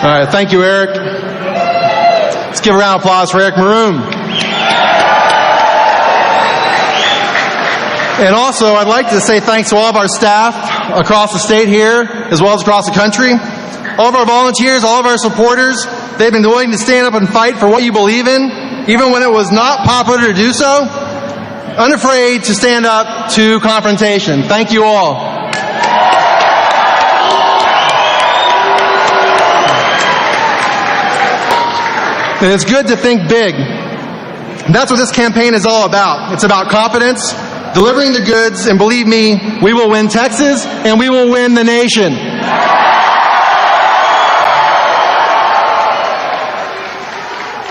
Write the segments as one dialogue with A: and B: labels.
A: right, thank you, Eric. Let's give a round of applause for Eric Maroon. And also, I'd like to say thanks to all of our staff across the state here, as well as across the country. All of our volunteers, all of our supporters, they've been willing to stand up and fight for what you believe in, even when it was not popular to do so. Unafraid to stand up to confrontation. Thank you all. And it's good to think big. And that's what this campaign is all about. It's about confidence, delivering the goods, and believe me, we will win Texas and we will win the nation.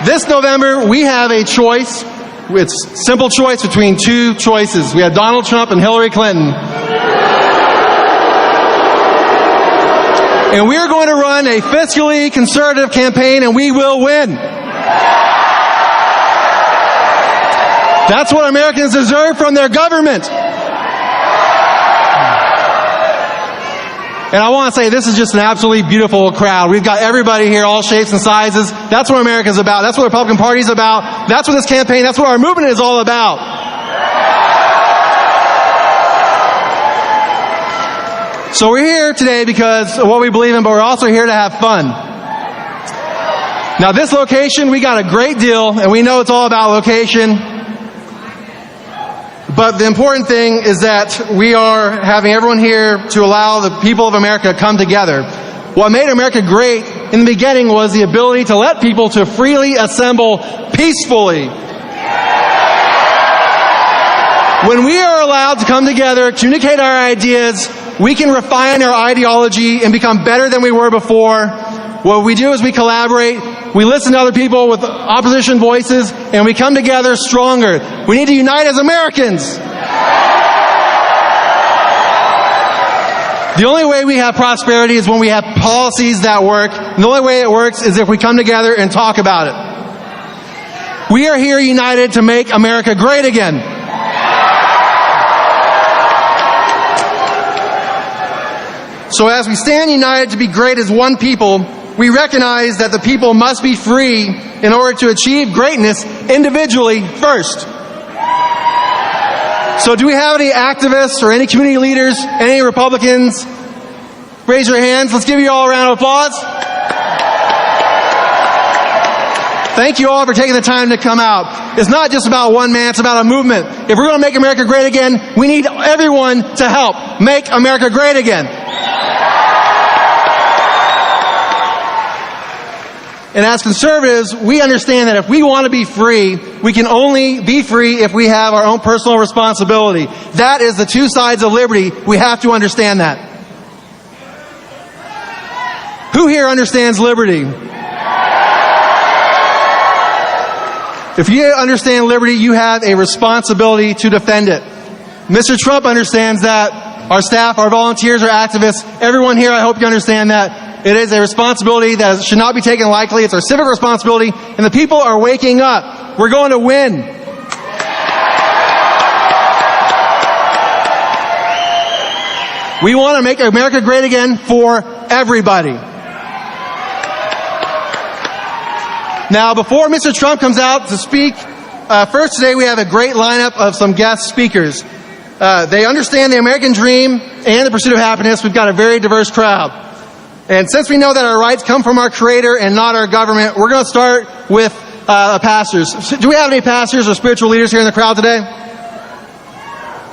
A: This November, we have a choice. It's a simple choice between two choices. We have Donald Trump and Hillary Clinton. And we are going to run a fiscally conservative campaign, and we will win. That's what Americans deserve from their government. And I want to say this is just an absolutely beautiful crowd. We've got everybody here, all shapes and sizes. That's what America's about. That's what the Republican Party's about. That's what this campaign, that's what our movement is all about. So we're here today because of what we believe in, but we're also here to have fun. Now this location, we got a great deal, and we know it's all about location. But the important thing is that we are having everyone here to allow the people of America to come together. What made America great in the beginning was the ability to let people to freely assemble peacefully. When we are allowed to come together, communicate our ideas, we can refine our ideology and become better than we were before. What we do is we collaborate, we listen to other people with opposition voices, and we come together stronger. We need to unite as Americans. The only way we have prosperity is when we have policies that work. And the only way it works is if we come together and talk about it. We are here united to make America great again. So as we stand united to be great as one people, we recognize that the people must be free in order to achieve greatness individually first. So do we have any activists or any community leaders, any Republicans? Raise your hands. Let's give you all a round of applause. Thank you all for taking the time to come out. It's not just about one man, it's about a movement. If we're going to make America great again, we need everyone to help make America great again. And as conservatives, we understand that if we want to be free, we can only be free if we have our own personal responsibility. That is the two sides of liberty. We have to understand that. Who here understands liberty? If you understand liberty, you have a responsibility to defend it. Mr. Trump understands that. Our staff, our volunteers, our activists, everyone here, I hope you understand that. It is a responsibility that should not be taken lightly. It's our civic responsibility, and the people are waking up. We're going to win. We want to make America great again for everybody. Now, before Mr. Trump comes out to speak, first today we have a great lineup of some guest speakers. They understand the American dream and the pursuit of happiness. We've got a very diverse crowd. And since we know that our rights come from our Creator and not our government, we're going to start with pastors. Do we have any pastors or spiritual leaders here in the crowd today?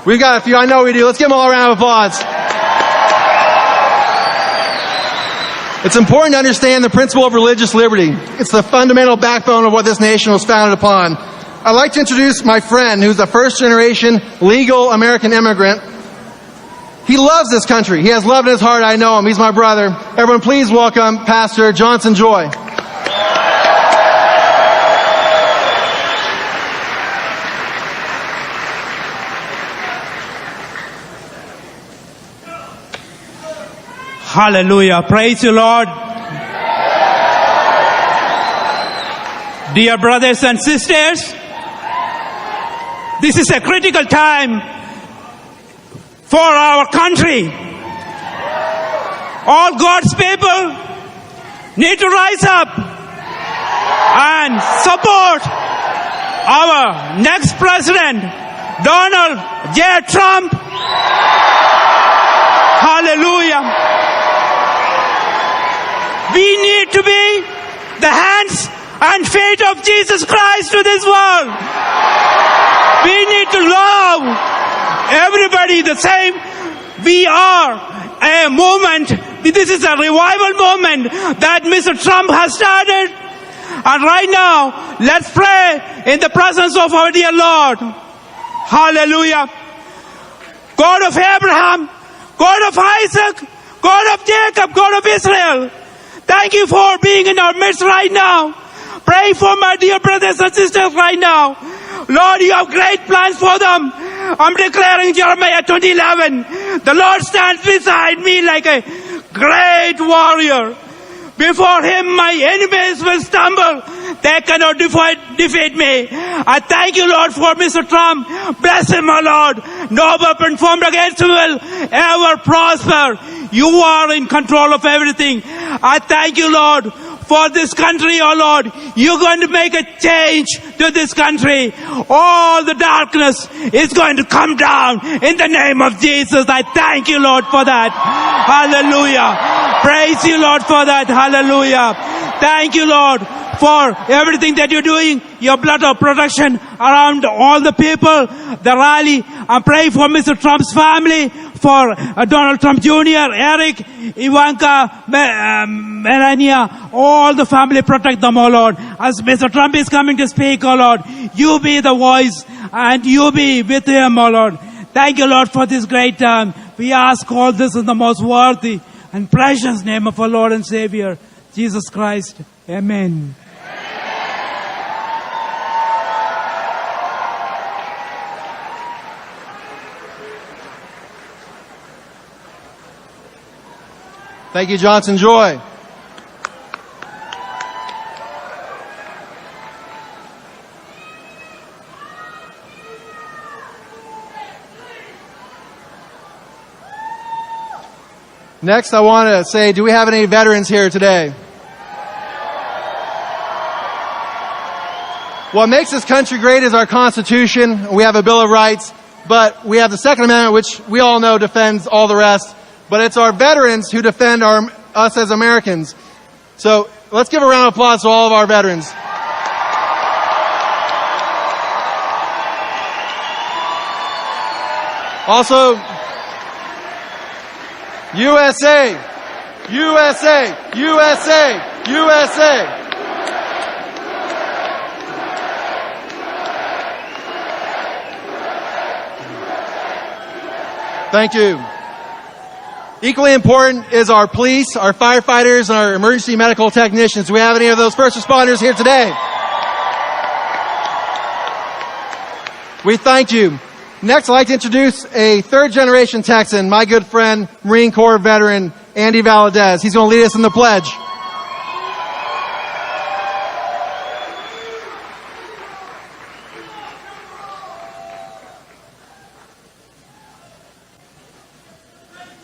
A: We've got a few. I know we do. Let's give them all a round of applause. It's important to understand the principle of religious liberty. It's the fundamental backbone of what this nation was founded upon. I'd like to introduce my friend, who's a first-generation legal American immigrant. He loves this country. He has love in his heart. I know him. He's my brother. Everyone, please welcome Pastor Johnson Joy.
B: Hallelujah. Praise you, Lord. Dear brothers and sisters, this is a critical time for our country. All God's people, need to rise up and support our next president, Donald J. Trump. Hallelujah. We need to be the hands and feet of Jesus Christ to this world. We need to love everybody the same. We are a movement. This is a revival movement that Mr. Trump has started. And right now, let's pray in the presence of our dear Lord. Hallelujah. God of Abraham, God of Isaac, God of Jacob, God of Israel, thank you for being in our midst right now. Pray for my dear brothers and sisters right now. Lord, you have great plans for them. I'm declaring Jeremiah 20:11. The Lord stands beside me like a great warrior. Before him, my enemies will stumble. They cannot defeat me. I thank you, Lord, for Mr. Trump. Bless him, my Lord. No weapon formed against him will ever prosper. You are in control of everything. I thank you, Lord, for this country, oh Lord. You're going to make a change to this country. All the darkness is going to come down in the name of Jesus. I thank you, Lord, for that. Hallelujah. Praise you, Lord, for that. Hallelujah. Thank you, Lord, for everything that you're doing. Your blood of protection around all the people, the rally. I pray for Mr. Trump's family, for Donald Trump Jr., Eric, Ivanka, Melania, all the family, protect them, oh Lord. As Mr. Trump is coming to speak, oh Lord, you be the voice and you be with him, oh Lord. Thank you, Lord, for this great time. We ask all this in the most worthy and precious name of our Lord and Savior, Jesus Christ. Amen.
A: Thank you, Johnson Joy. Next, I want to say, do we have any veterans here today? What makes this country great is our Constitution. We have a Bill of Rights, but we have the Second Amendment, which we all know defends all the rest. But it's our veterans who defend us as Americans. So let's give a round of applause to all of our veterans. Also, USA, USA, USA, USA. Thank you. Equally important is our police, our firefighters, and our emergency medical technicians. Do we have any of those first responders here today? We thank you. Next, I'd like to introduce a third-generation Texan, my good friend, Marine Corps veteran, Andy Valadez. He's going to lead us in the pledge.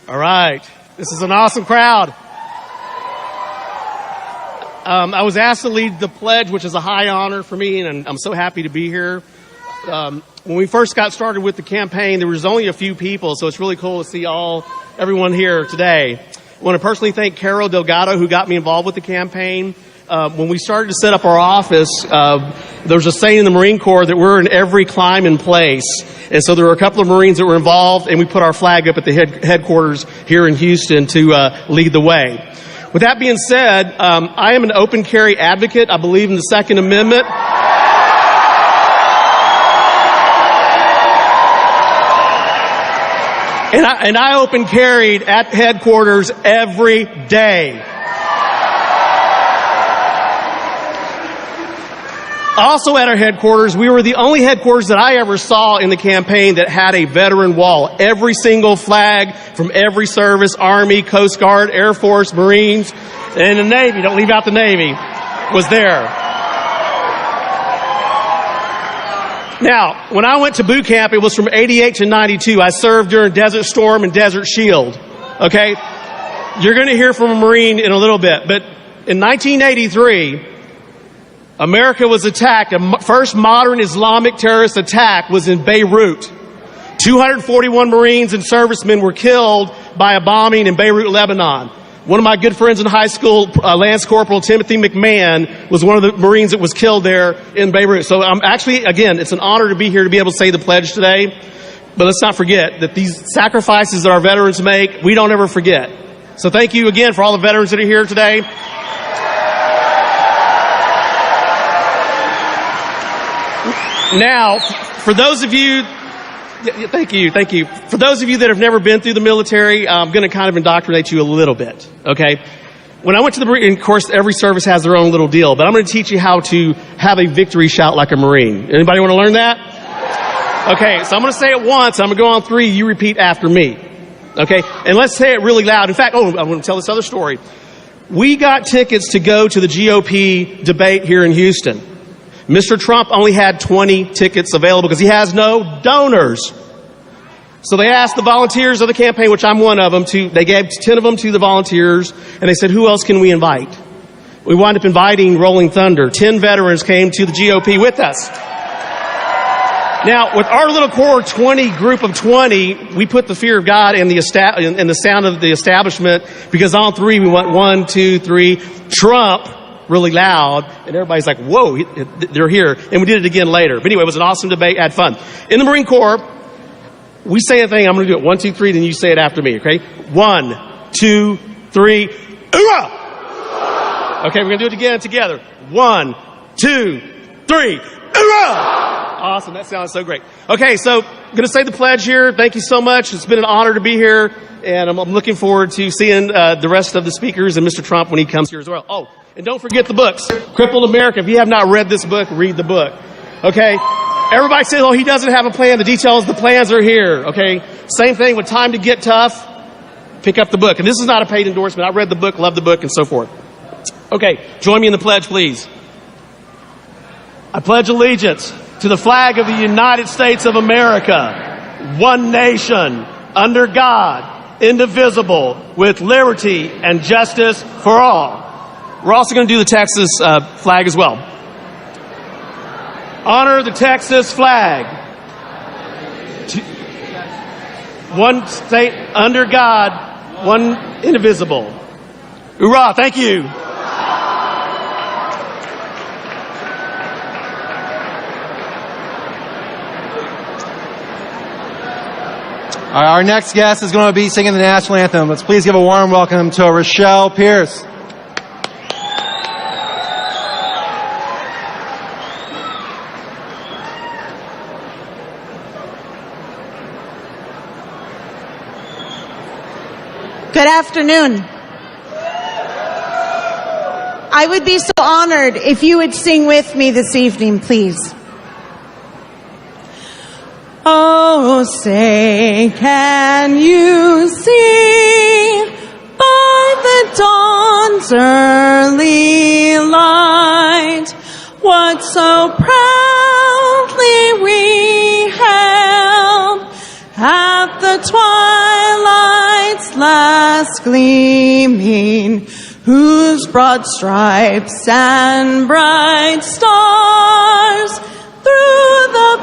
C: All right. This is an awesome crowd. I was asked to lead the pledge, which is a high honor for me, and I'm so happy to be here. When we first got started with the campaign, there was only a few people, so it's really cool to see everyone here today. I want to personally thank Carol Delgado, who got me involved with the campaign. When we started to set up our office, there was a saying in the Marine Corps that we're in every climb and place. And so there were a couple of Marines that were involved, and we put our flag up at the headquarters here in Houston to lead the way. With that being said, I am an open carry advocate. I believe in the Second Amendment. And I open carried at headquarters every day. Also at our headquarters, we were the only headquarters that I ever saw in the campaign that had a veteran wall. Every single flag from every service, Army, Coast Guard, Air Force, Marines, and the Navy, don't leave out the Navy, was there. Now, when I went to boot camp, it was from 88 to 92. I served during Desert Storm and Desert Shield. Okay? You're going to hear from a Marine in a little bit, but In 1983, America was attacked. The first modern Islamic terrorist attack was in Beirut. 241 Marines and servicemen were killed by a bombing in Beirut, Lebanon. One of my good friends in high school, Lance Corporal Timothy McMahon, was one of the Marines that was killed there in Beirut. So I'm actually, again, it's an honor to be here to be able to say the pledge today. But let's not forget that these sacrifices that our veterans make, we don't ever forget. So thank you again for all the veterans that are here today. Now, for those of you, thank you. For those of you that have never been through the military, I'm going to kind of indoctrinate you a little bit, okay? When I went to the Marine, of course, every service has their own little deal, but I'm going to teach you how to have a victory shout like a Marine. Anybody want to learn that? Okay, so I'm going to say it once. I'm going to go on 3. You repeat after me, okay? And let's say it really loud. In fact, I'm going to tell this other story. We got tickets to go to the GOP debate here in Houston. Mr. Trump only had 20 tickets available because he has no donors. So they asked the volunteers of the campaign, which I'm one of them, they gave 10 of them to the volunteers, and they said, who else can we invite? We wound up inviting Rolling Thunder. 10 veterans came to the GOP with us. Now, with our little core 20 group of 20, we put the fear of God and the sound of the establishment, because on 3 we went 1, 2, 3, Trump, really loud, and everybody's like, whoa, they're here. And we did it again later. But anyway, it was an awesome debate, had fun. In the Marine Corps, we say a thing, I'm going to do it 1, 2, 3, then you say it after me, okay? 1, 2, 3, hoorah! Okay, we're going to do it again together. 1, 2, 3, hoorah! Awesome, that sounds so great. Okay, so I'm going to say the pledge here. Thank you so much. It's been an honor to be here, and I'm looking forward to seeing the rest of the speakers and Mr. Trump when he comes here as well. Oh, and don't forget the books. Crippled America. If you have not read this book, read the book. Okay? Everybody says, oh, he doesn't have a plan. The details, the plans are here. Okay? Same thing with Time to Get Tough. Pick up the book. And this is not a paid endorsement. I read the book, love the book, and so forth. Okay, join me in the pledge, please. I pledge allegiance to the flag of the United States of America, one nation, under God, indivisible, with liberty and justice for all. We're also going to do the Texas flag as well. Honor the Texas flag. One state under God, one indivisible. Hoorah, thank you.
A: Our next guest is going to be singing the national anthem. Let's please give a warm welcome to Rochelle Pierce.
D: Good afternoon. I would be so honored if you would sing with me this evening, please. Oh, say, can you see by the dawn's early light what so proudly we hailed at the twilight's last gleaming, whose broad stripes and bright stars through the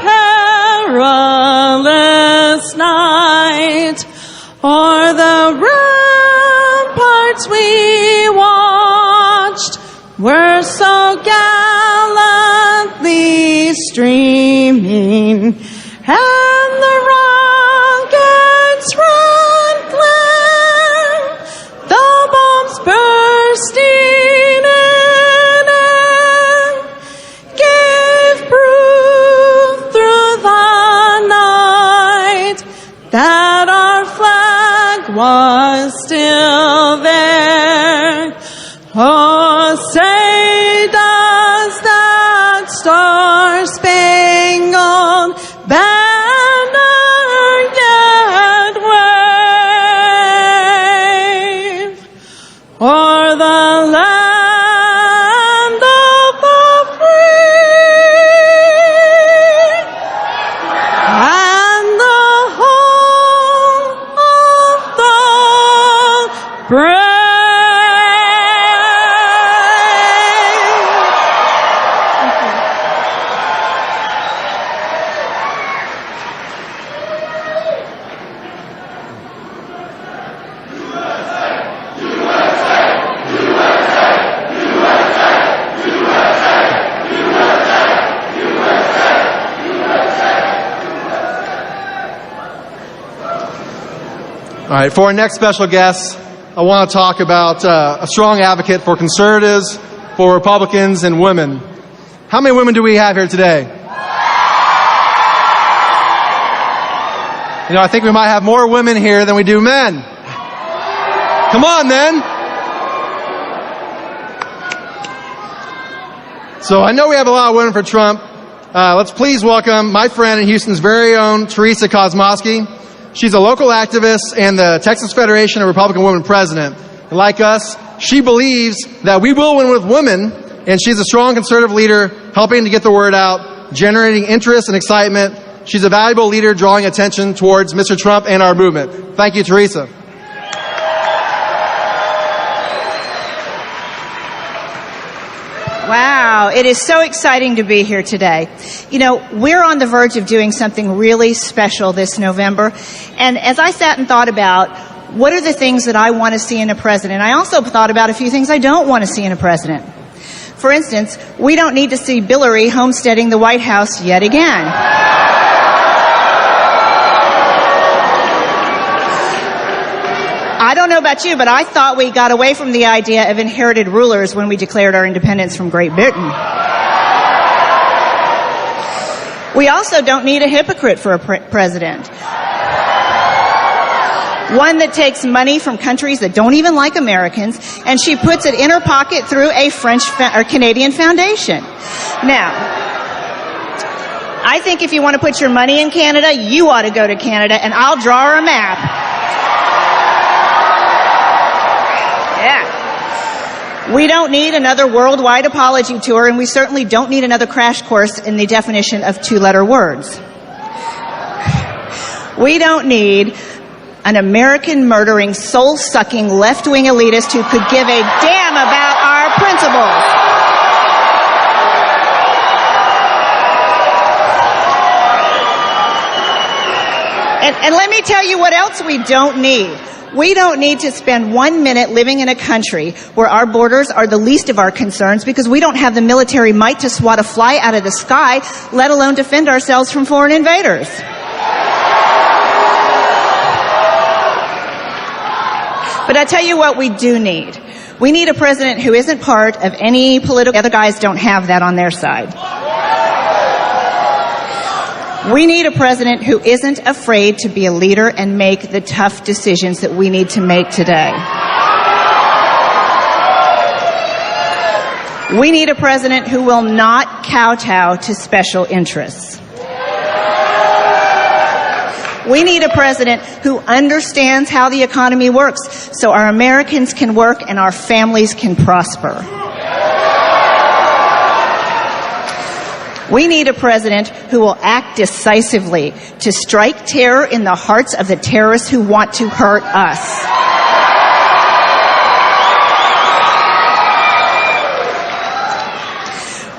D: perilous night o'er the ramparts we watched were so gallantly streaming, and the rockets red glare, the bombs bursting in air, gave proof through the night that our flag was still there. Oh, say does that star-spangled banner yet wave o'er the land of the free and the home of the
A: All right, for our next special guest, I want to talk about a strong advocate for conservatives, for Republicans, and women. How many women do we have here today? You know, I think we might have more women here than we do men. Come on, then. So I know we have a lot of women for Trump. Let's please welcome my friend and Houston's very own Teresa Kosmosky. She's a local activist and the Texas Federation of Republican Women president. And like us, she believes that we will win with women, and she's a strong conservative leader helping to get the word out, generating interest and excitement. She's a valuable leader drawing attention towards Mr. Trump and our movement. Thank you, Teresa.
E: Wow, it is so exciting to be here today. You know, we're on the verge of doing something really special this November. And as I sat and thought about what are the things that I want to see in a president, I also thought about a few things I don't want to see in a president. For instance, we don't need to see Hillary homesteading the White House yet again. I don't know about you, but I thought we got away from the idea of inherited rulers when we declared our independence from Great Britain. We also don't need a hypocrite for a president. One that takes money from countries that don't even like Americans, and she puts it in her pocket through a French or Canadian foundation. Now, I think if you want to put your money in Canada, you ought to go to Canada, and I'll draw her a map. We don't need another worldwide apology tour, and we certainly don't need another crash course in the definition of two-letter words. We don't need an American murdering, soul-sucking, left-wing elitist who could give a damn about our principles. And let me tell you what else we don't need. We don't need to spend 1 minute living in a country where our borders are the least of our concerns because we don't have the military might to swat a fly out of the sky, let alone defend ourselves from foreign invaders. But I tell you what we do need. We need a president who isn't part of any political... Other guys don't have that on their side. We need a president who isn't afraid to be a leader and make the tough decisions that we need to make today. We need a president who will not kowtow to special interests. We need a president who understands how the economy works so our Americans can work and our families can prosper. We need a president who will act decisively to strike terror in the hearts of the terrorists who want to hurt us.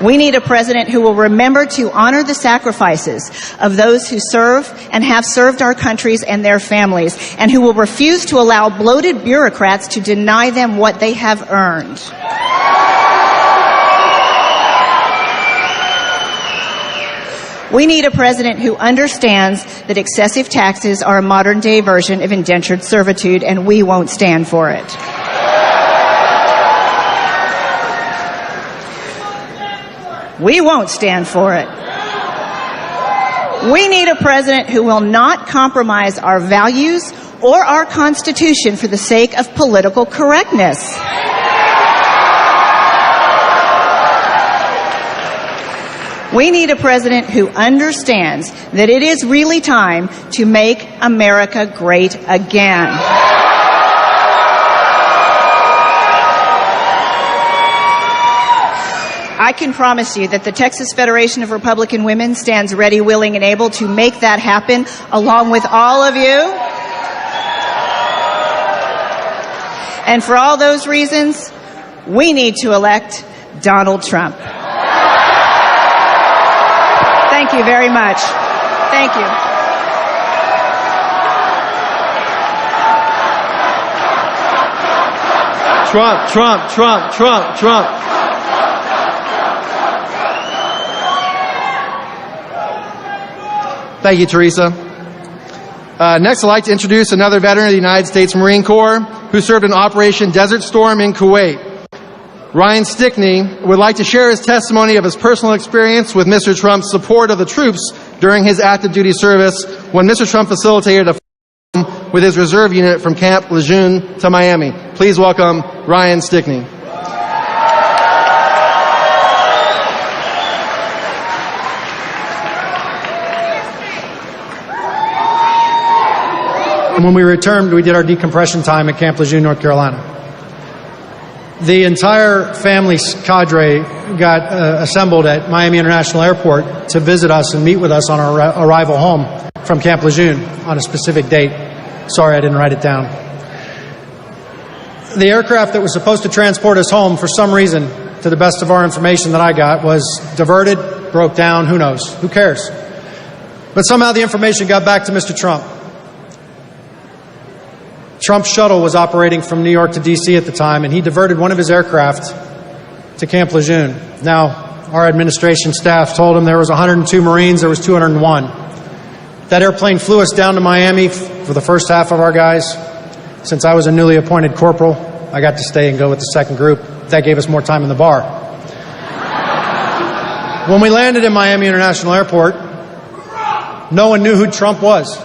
E: We need a president who will remember to honor the sacrifices of those who serve and have served our countries and their families, and who will refuse to allow bloated bureaucrats to deny them what they have earned. We need a president who understands that excessive taxes are a modern-day version of indentured servitude, and we won't stand for it. We won't stand for it. We need a president who will not compromise our values or our Constitution for the sake of political correctness. We need a president who understands that it is really time to make America great again. I can promise you that the Texas Federation of Republican Women stands ready, willing, and able to make that happen along with all of you. And for all those reasons, we need to elect Donald Trump. Thank you very much. Thank you.
A: Trump, Trump, Trump, Trump, Trump. Thank you, Teresa. Next, I'd like to introduce another veteran of the United States Marine Corps who served in Operation Desert Storm in Kuwait. Ryan Stickney would like to share his testimony of his personal experience with Mr. Trump's support of the troops during his active duty service when Mr. Trump facilitated a with his reserve unit from Camp Lejeune to Miami. Please welcome Ryan Stickney.
F: When we returned, we did our decompression time at Camp Lejeune, North Carolina. The entire family cadre got assembled at Miami International Airport to visit us and meet with us on our arrival home from Camp Lejeune on a specific date. Sorry, I didn't write it down. The aircraft that was supposed to transport us home, for some reason, to the best of our information that I got, was diverted, broke down, who knows? Who cares? But somehow the information got back to Mr. Trump. Trump's shuttle was operating from New York to D.C. at the time, and he diverted one of his aircraft to Camp Lejeune. Now, our administration staff told him there was 102 Marines, there was 201. That airplane flew us down to Miami for the first half of our guys. Since I was a newly appointed corporal, I got to stay and go with the second group. That gave us more time in the bar. When we landed in Miami International Airport, no one knew who Trump was.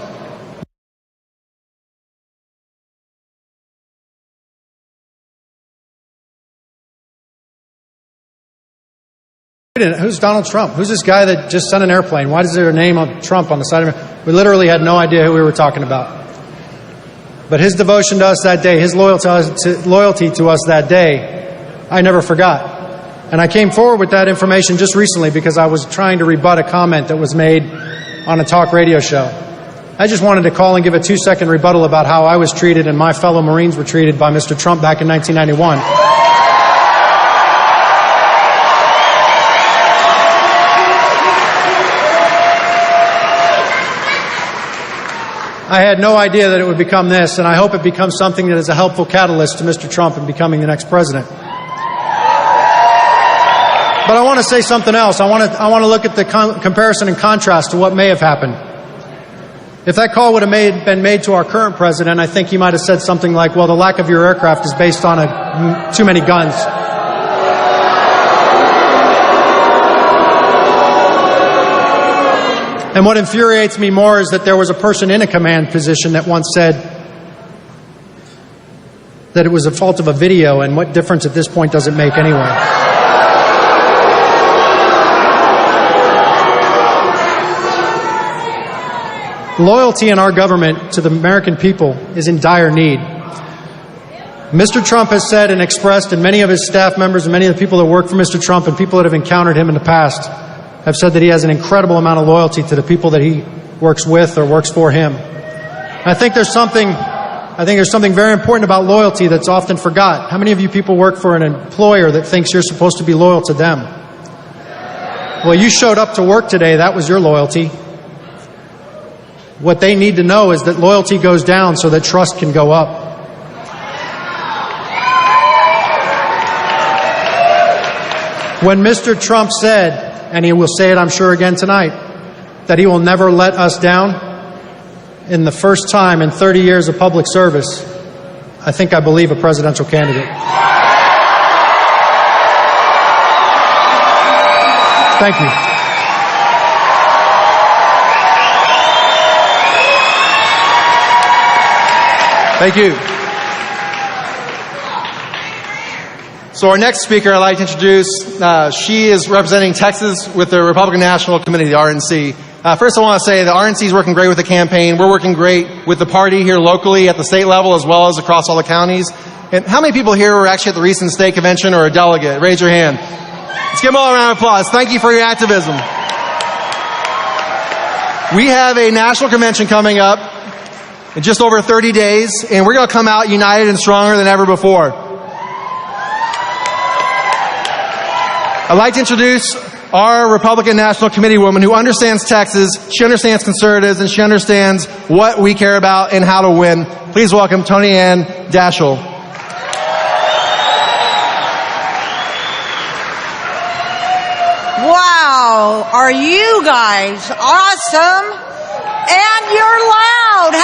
F: Who's Donald Trump? Who's this guy that just sent an airplane? Why is there a name of Trump on the side of it? We literally had no idea who we were talking about. But his devotion to us that day, his loyalty to us that day, I never forgot. And I came forward with that information just recently because I was trying to rebut a comment that was made on a talk radio show. I just wanted to call and give a 2-second rebuttal about how I was treated and my fellow Marines were treated by Mr. Trump back in 1991. I had no idea that it would become this, and I hope it becomes something that is a helpful catalyst to Mr. Trump in becoming the next president. But I want to say something else. I want to look at the comparison and contrast to what may have happened. If that call would have been made to our current president, I think he might have said something like, well, the lack of your aircraft is based on too many guns. And what infuriates me more is that there was a person in a command position that once said that it was a fault of a video, and what difference at this point does it make anyway? Loyalty in our government to the American people is in dire need. Mr. Trump has said and expressed, and many of his staff members and many of the people that work for Mr. Trump and people that have encountered him in the past have said that he has an incredible amount of loyalty to the people that he works with or works for him. I think there's something very important about loyalty that's often forgot. How many of you people work for an employer that thinks you're supposed to be loyal to them? Well, you showed up to work today, that was your loyalty. What they need to know is that loyalty goes down so that trust can go up. When Mr. Trump said, and he will say it, I'm sure, again tonight, that he will never let us down, in the first time in 30 years of public service, I think I believe a presidential candidate. Thank you.
A: Thank you. So our next speaker I'd like to introduce, she is representing Texas with the Republican National Committee, the RNC. First I want to say the RNC is working great with the campaign. We're working great with the party here locally at the state level as well as across all the counties. And how many people here were actually at the recent state convention or a delegate? Raise your hand. Let's give them all a round of applause. Thank you for your activism. We have a national convention coming up in just over 30 days, and we're going to come out united and stronger than ever before. I'd like to introduce our Republican National Committee woman who understands Texas, she understands conservatives, and she understands what we care about and how to win. Please welcome Tony Ann Daschle.
G: Wow, are you guys awesome? And you're loud.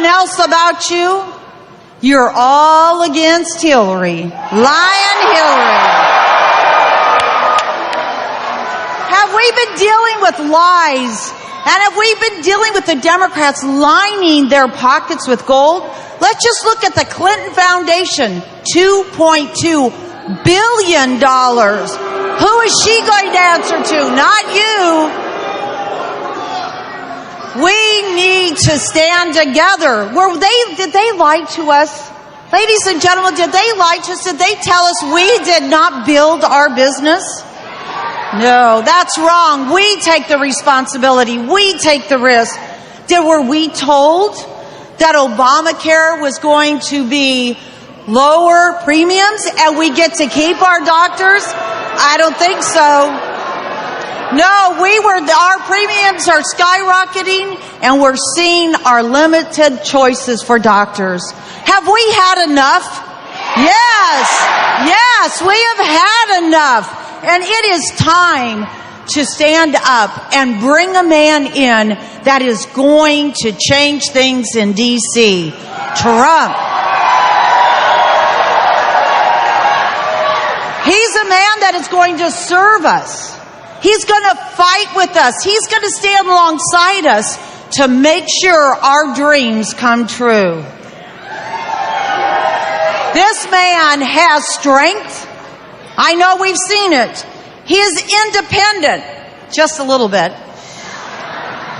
G: something else about you? You're all against Hillary. Lying Hillary. Have we been dealing with lies? And have we been dealing with the Democrats lining their pockets with gold? Let's just look at the Clinton Foundation, $2.2 billion. Who is she going to answer to? Not you. We need to stand together. Did they lie to us? Ladies and gentlemen, did they lie to us? Did they tell us we did not build our business? No, that's wrong. We take the responsibility. We take the risk. Were we told that Obamacare was going to be lower premiums and we get to keep our doctors? I don't think so. No, our premiums are skyrocketing and we're seeing our limited choices for doctors. Have we had enough? Yes, we have had enough. And it is time to stand up and bring a man in that is going to change things in D.C. Trump. He's a man that is going to serve us. He's going to fight with us. He's going to stand alongside us to make sure our dreams come true. This man has strength. I know we've seen it. He is independent, just a little bit.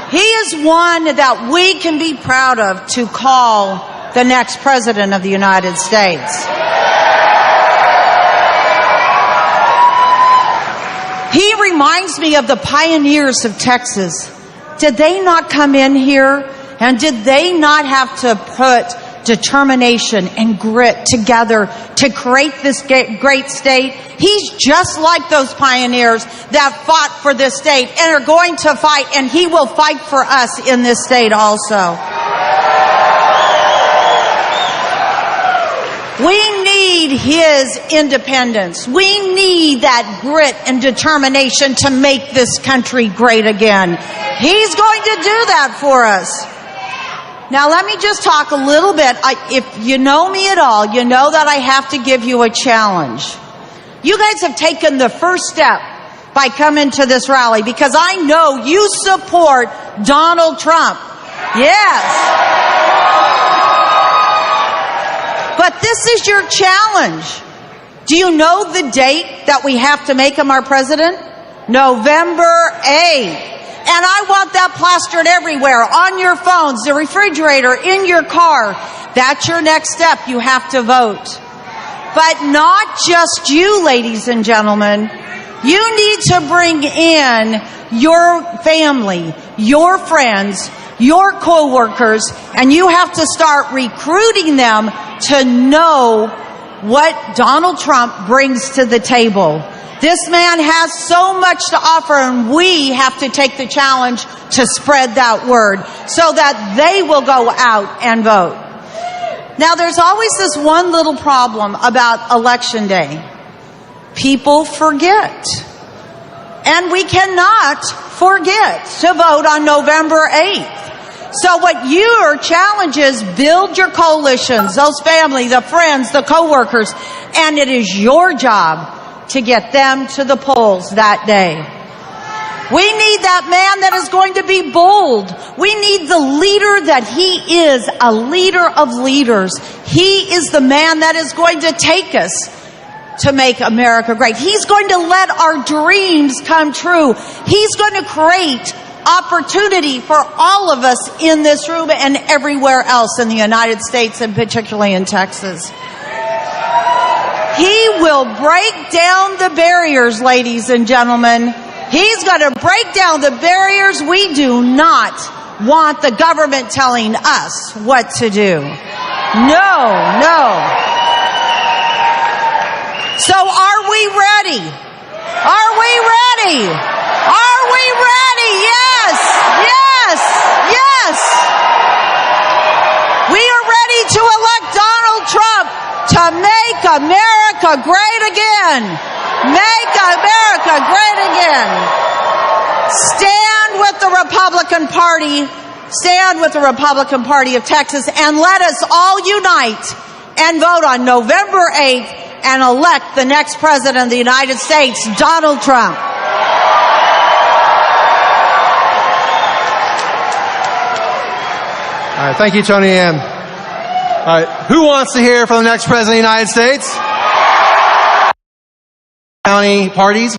G: He is one that we can be proud of to call the next president of the United States. He reminds me of the pioneers of Texas. Did they not come in here? And did they not have to put determination and grit together to create this great state? He's just like those pioneers that fought for this state and are going to fight, and he will fight for us in this state also. We need his independence. We need that grit and determination to make this country great again. He's going to do that for us. Now, let me just talk a little bit. If you know me at all, you know that I have to give you a challenge. You guys have taken the first step by coming to this rally because I know you support Donald Trump. Yes. But this is your challenge. Do you know the date that we have to make him our president? November 8th. And I want that plastered everywhere, on your phones, the refrigerator, in your car. That's your next step. You have to vote. But not just you, ladies and gentlemen. You need to bring in your family, your friends, your co-workers, and you have to start recruiting them to know what Donald Trump brings to the table. This man has so much to offer, and we have to take the challenge to spread that word so that they will go out and vote. Now, there's always this one little problem about Election Day. People forget. And we cannot forget to vote on November 8th. So what your challenge is, build your coalitions, those family, the friends, the coworkers, and it is your job to get them to the polls that day. We need that man that is going to be bold. We need the leader that he is, a leader of leaders. He is the man that is going to take us to make America great. He's going to let our dreams come true. He's going to create opportunity for all of us in this room and everywhere else in the United States, and particularly in Texas. He will break down the barriers, ladies and gentlemen. He's going to break down the barriers. We do not want the government telling us what to do. No. So are we ready? Are we ready? Are we ready? Yes. We are ready to elect Donald Trump to make America great again. Make America great again. Stand with the Republican Party stand with the Republican Party of Texas, and let us all unite and vote on November 8th and elect the next president of the United States, Donald Trump.
A: All right, thank you, Tony Ann. All right, who wants to hear from the next president of the United States? County parties.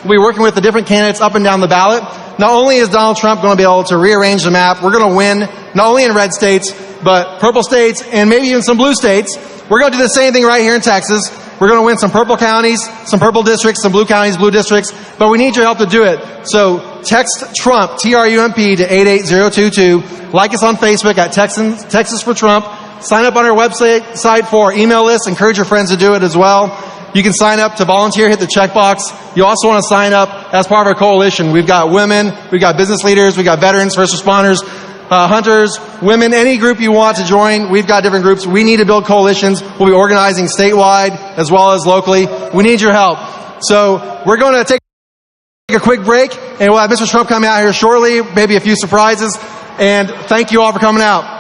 A: We'll be working with the different candidates up and down the ballot. Not only is Donald Trump going to be able to rearrange the map, we're going to win not only in red states, but purple states and maybe even some blue states. We're going to do the same thing right here in Texas. We're going to win some purple counties, some purple districts, some blue counties, blue districts, but we need your help to do it. So text Trump, T-R-U-M-P, to 88022. Like us on Facebook at Texas for Trump. Sign up on our website for our email list. Encourage your friends to do it as well. You can sign up to volunteer, hit the checkbox. You also want to sign up as part of our coalition. We've got women, we've got business leaders, we've got veterans, first responders, hunters, women, any group you want to join. We've got different groups. We need to build coalitions. We'll be organizing statewide as well as locally. We need your help. So we're going to take a quick break, and we'll have Mr. Trump come out here shortly, maybe a few surprises. And thank you all for coming out.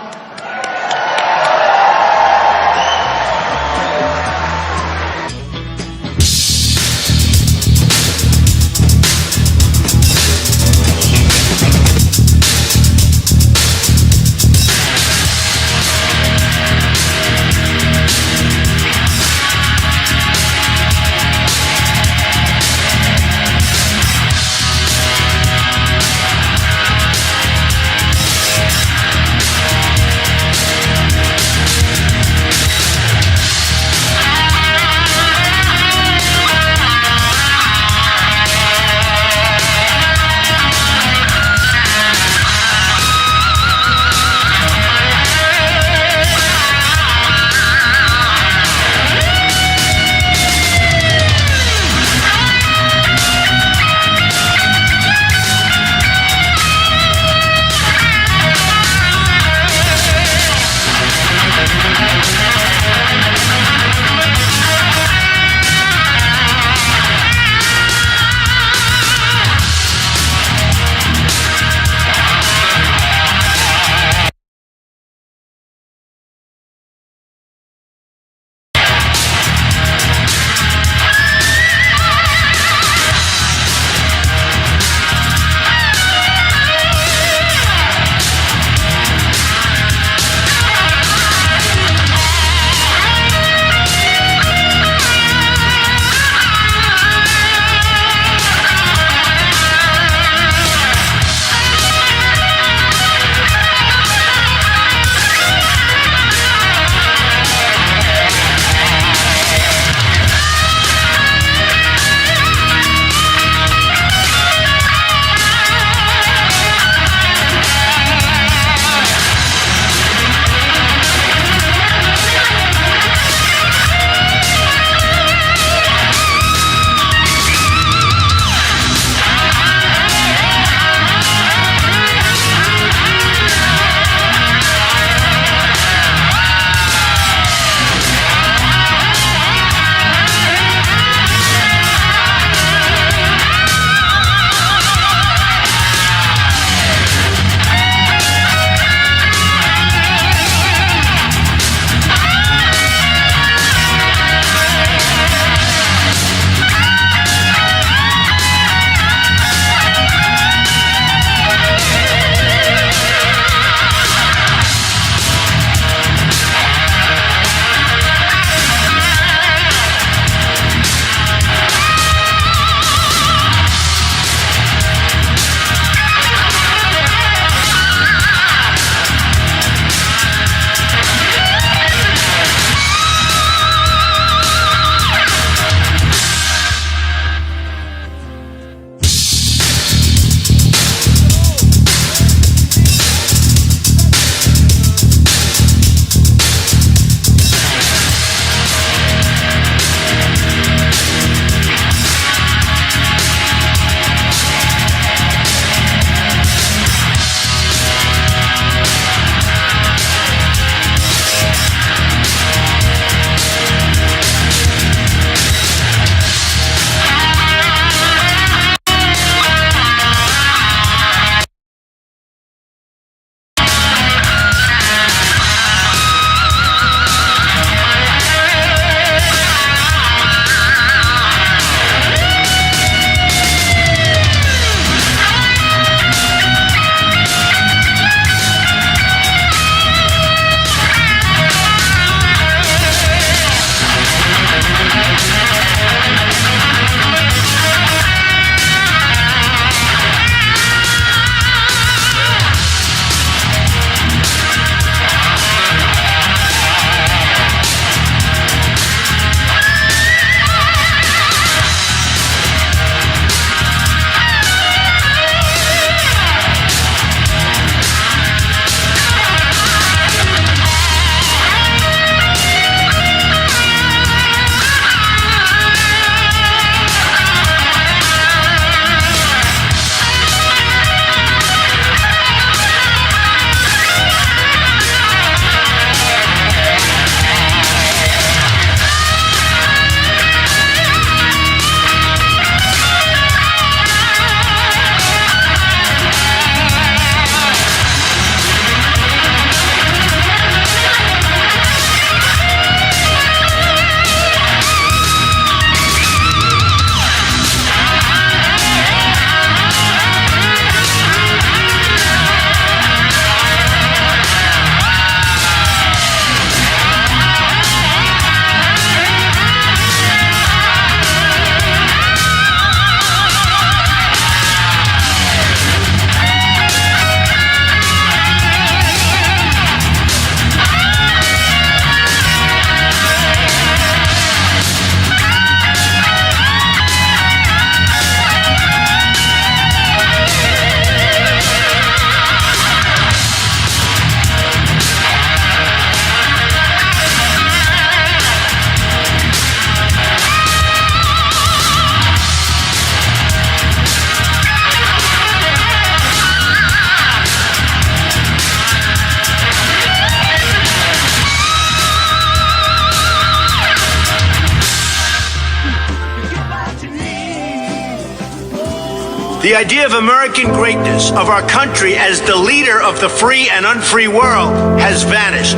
H: The idea of American greatness, of our country as the leader of the free and unfree world, has vanished.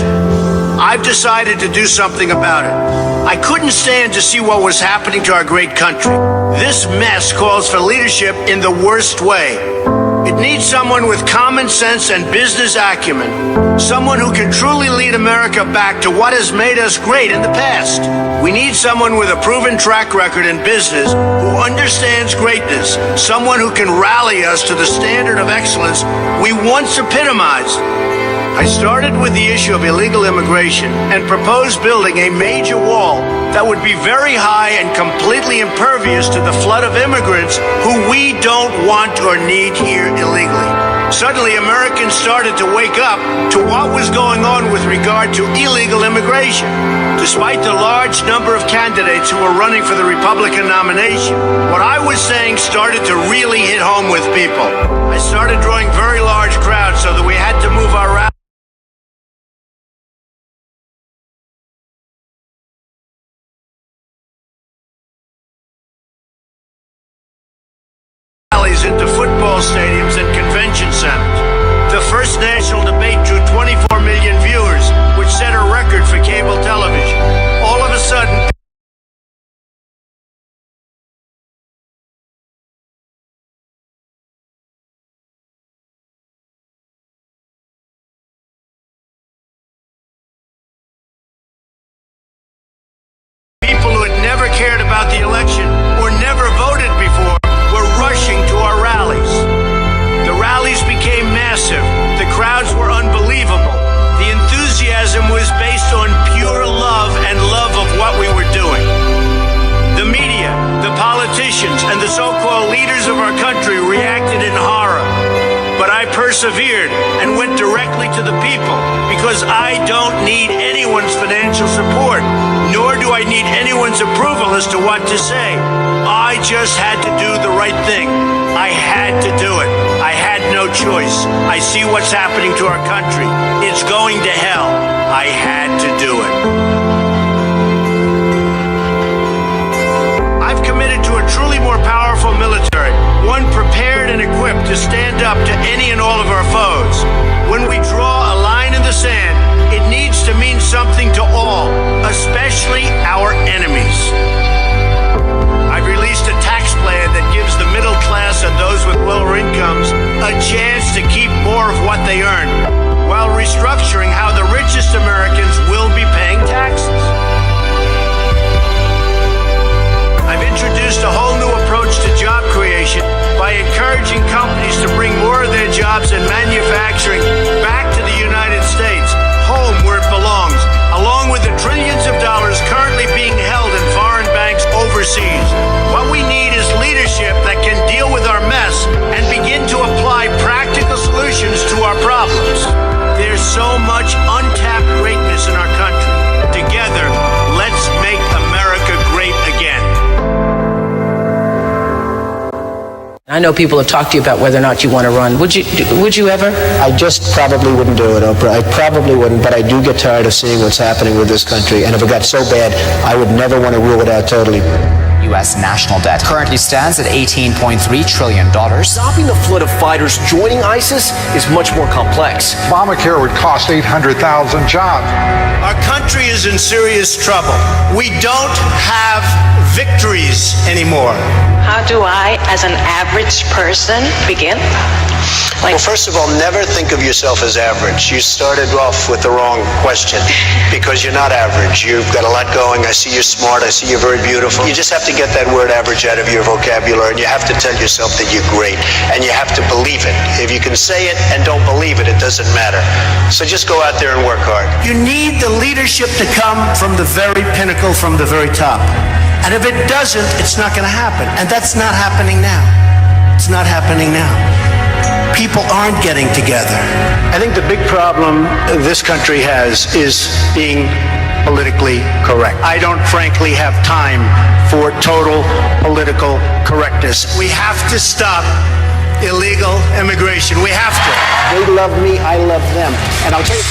H: I've decided to do something about it. I couldn't stand to see what was happening to our great country. This mess calls for leadership in the worst way. It needs someone with common sense and business acumen. Someone who can truly lead America back to what has made us great in the past. We need someone with a proven track record in business who understands greatness. Someone who can rally us to the standard of excellence we once epitomized. I started with the issue of illegal immigration and proposed building a major wall that would be very high and completely impervious to the flood of immigrants who we don't want or need here illegally. Suddenly, Americans started to wake up to what was going on with regard to illegal immigration. Despite the large number of candidates who were running for the Republican nomination, what I was saying started to really hit home with people. I started drawing very large crowds so that we had to move our rallies into football stadiums and convention centers. The first national debate drew 24 million viewers, which set a record for cable television. All of a sudden, people who had never cared about the election or never voted before were rushing to our rallies. The rallies became massive. The crowds were unbelievable. The enthusiasm was based on pure love and love of what we were doing. The media, the politicians, and the so-called leaders of our country reacted in horror. But I persevered and went directly to the people because I don't need anyone's financial support, nor do I need anyone's approval as to what to say. I just had to do the right thing. I had to do it. I had no choice. I see what's happening to our country. It's going to hell. I had to do it. I've committed to a truly more powerful military, one prepared and equipped to stand up to any and all of our foes. When we draw a line in the sand, it needs to mean something to all, especially our enemies. I've released a tax plan that gives the middle class and those with lower incomes a chance to keep more of what they earn, while restructuring how the richest Americans will be paying taxes. I've introduced a whole new approach to job creation by encouraging companies to bring more of their jobs in manufacturing back to the United States, home where it belongs, along with the trillions of dollars currently being held in foreign banks overseas. What we need is leadership that can deal with our mess and begin to apply practical solutions to our problems. There's so much untapped greatness in our country. Together, let's make America great again.
I: I know people have talked to you about whether or not you want to run. Would you ever?
J: I just probably wouldn't do it, Oprah. I probably wouldn't, but I do get tired of seeing what's happening with this country. And if it got so bad, I would never want to rule it out totally.
K: U.S. national debt currently stands at $18.3 trillion.
L: Stopping the flood of fighters joining ISIS is much more complex.
M: Obamacare would cost 800,000 jobs.
H: Our country is in serious trouble. We don't have victories anymore.
N: How do I, as an average person, begin?
J: Well, first of all, never think of yourself as average. You started off with the wrong question because you're not average. You've got a lot going. I see you're smart. I see you're very beautiful. You just have to get that word average out of your vocabulary, and you have to tell yourself that you're great, and you have to believe it. If you can say it and don't believe it, it doesn't matter. So just go out there and work hard.
H: You need the leadership to come from the very pinnacle, from the very top. And if it doesn't, it's not going to happen. And that's not happening now. It's not happening now. People aren't getting together. I think the big problem this country has is being politically correct. I don't frankly have time for total political correctness. We have to stop illegal immigration. We have to.
J: They love me, I love them. And I'll tell you.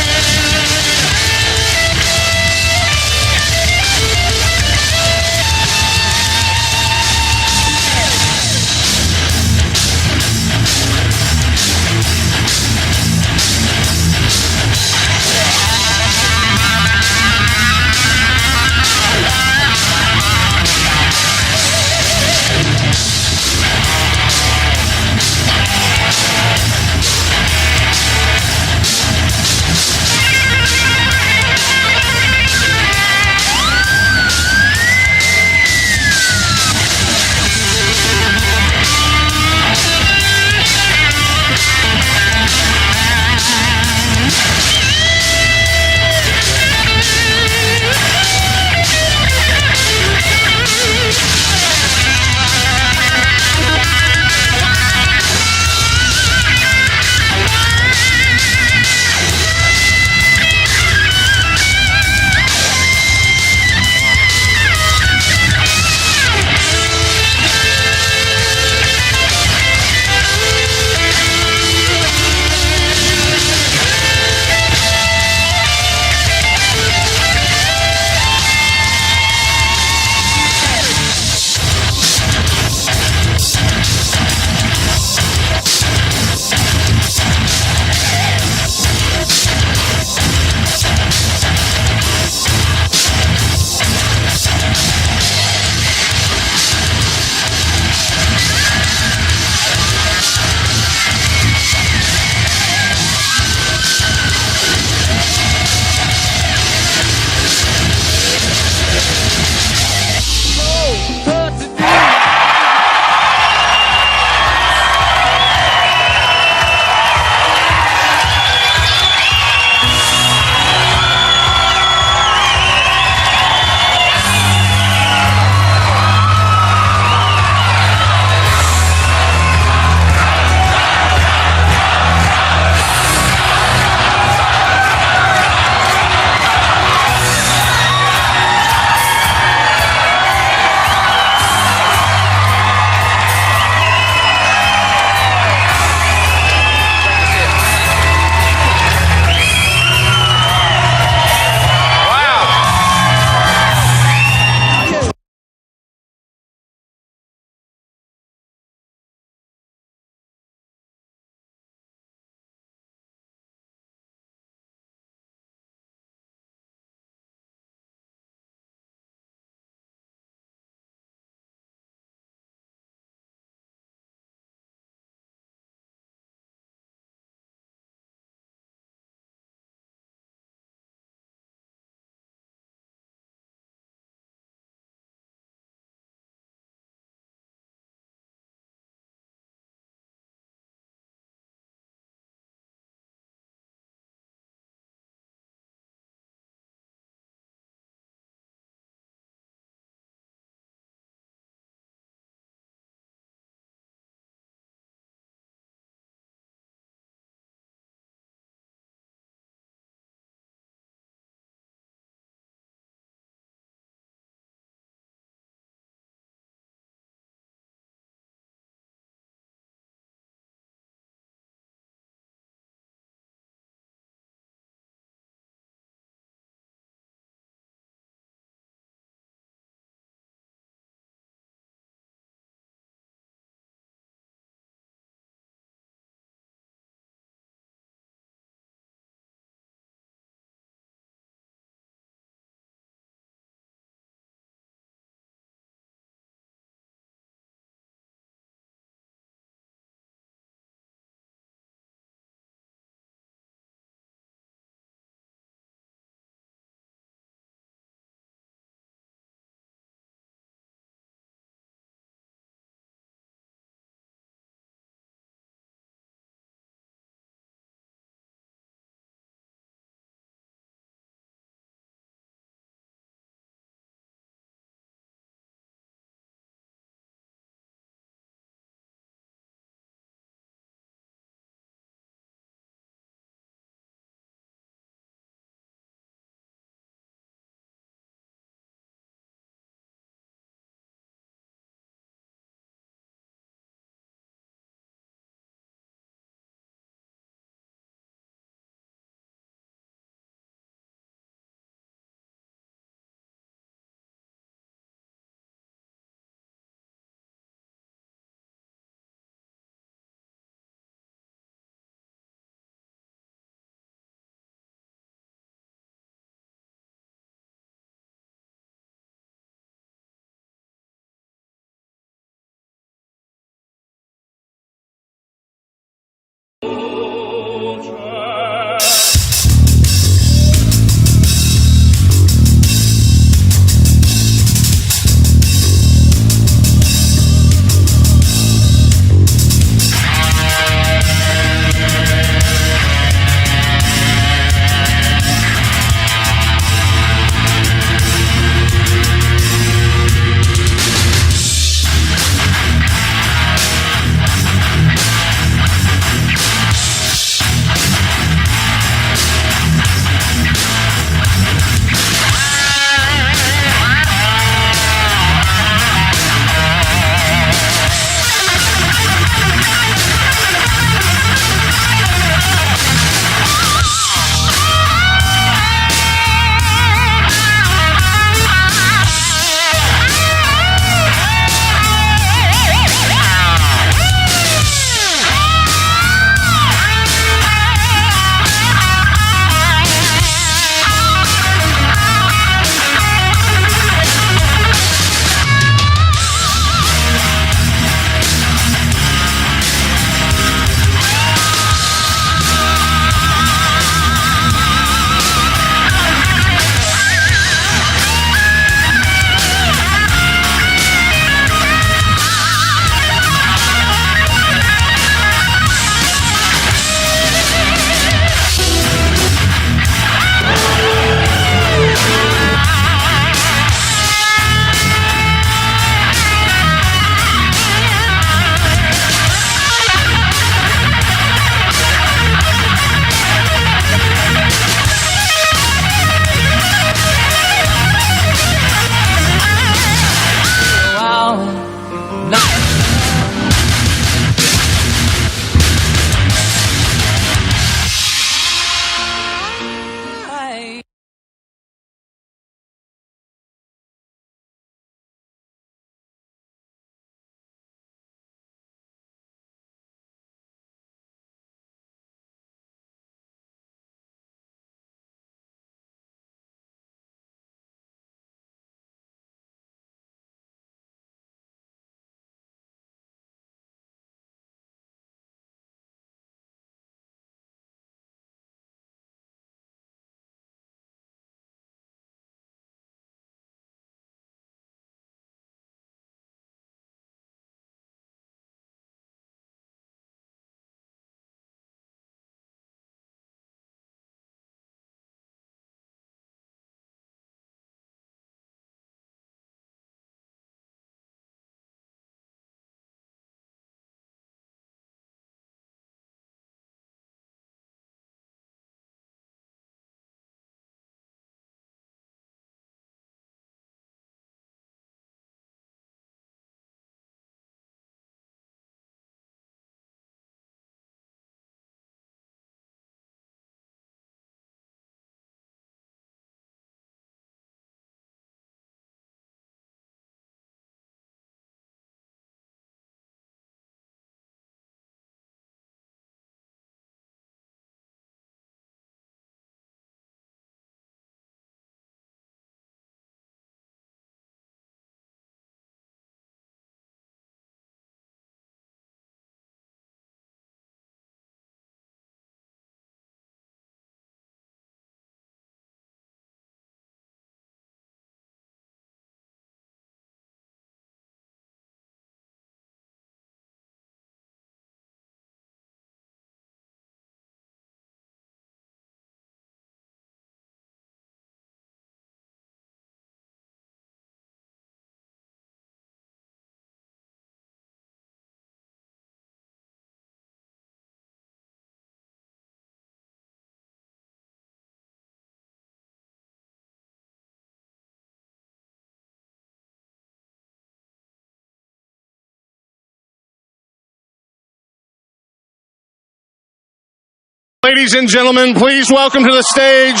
O: Ladies and gentlemen, please welcome to the stage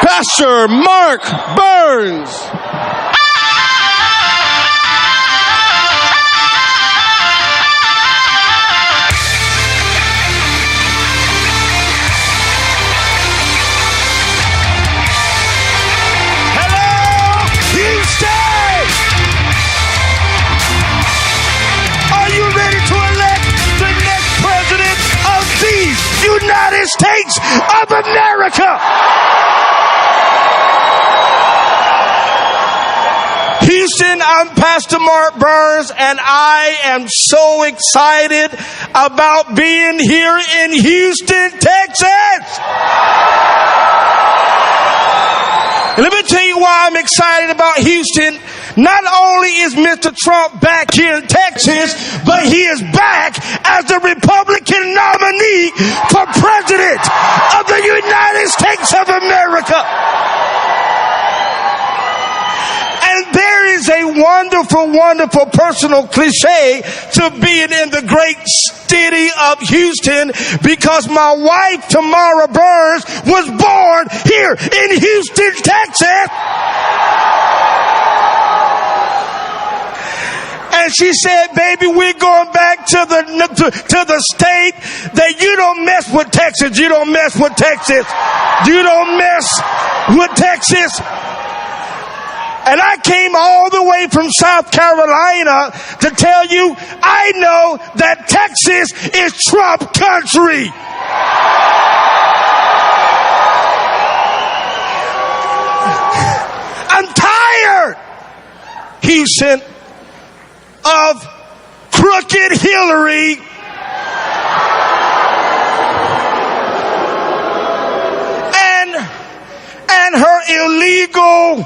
O: Pastor Mark Burns.
H: United States of America. Houston, I'm Pastor Mark Burns, and I am so excited about being here in Houston, Texas. And let me tell you why I'm excited about Houston. Not only is Mr. Trump back here in Texas, but he is back as the Republican nominee for President of the United States of America. And there is a wonderful, wonderful personal cliche to being in the great city of Houston, because my wife, Tamara Burns, was born here in Houston, Texas. And she said, baby, we're going back to the state that you don't mess with Texas. You don't mess with Texas. You don't mess with Texas. And I came all the way from South Carolina to tell you, I know that Texas is Trump country. I'm tired, Houston, of crooked Hillary and her illegal,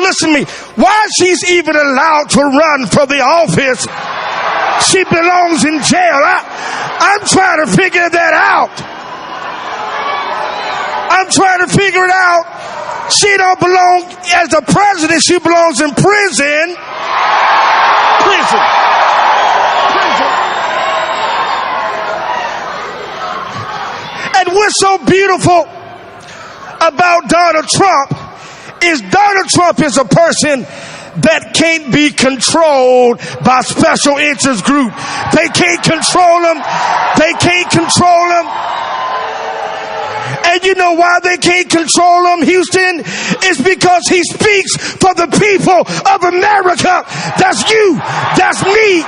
H: listen to me, why she's even allowed to run for the office. She belongs in jail. I'm trying to figure that out. I'm trying to figure it out. She don't belong as the president. She belongs in prison. Prison. And what's so beautiful about Donald Trump is a person that can't be controlled by special interest group. They can't control him. They can't control him. And you know why they can't control him, Houston? It's because he speaks for the people of America. That's you. That's me.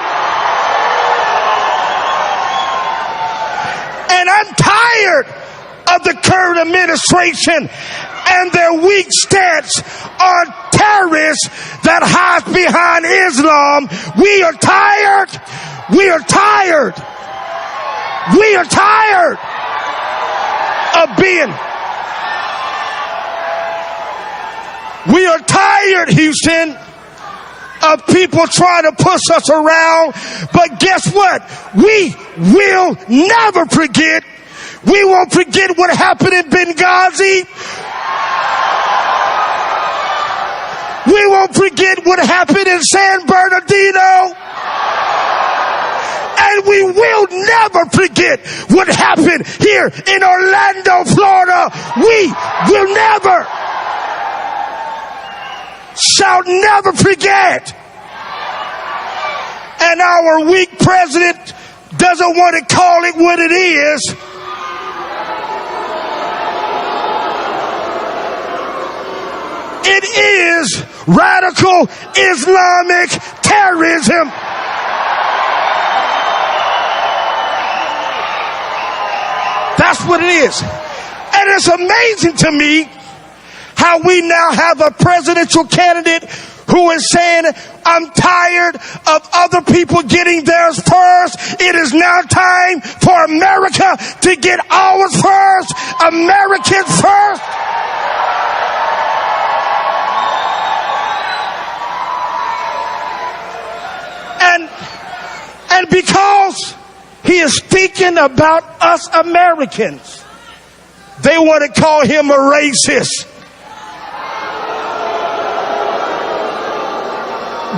H: And I'm tired of the current administration and their weak stance on terrorists that hides behind Islam. We are tired. We are tired. We are tired of being. We are tired, Houston, of people trying to push us around. But guess what? We will never forget. We won't forget what happened in Benghazi. We won't forget what happened in San Bernardino. And we will never forget what happened here in Orlando, Florida. We will never, shall never forget. And our weak president doesn't want to call it what it is. It is radical Islamic terrorism. That's what it is. And it's amazing to me how we now have a presidential candidate who is saying, I'm tired of other people getting theirs first. It is now time for America to get ours first. Americans first. And because he is speaking about us Americans, they want to call him a racist.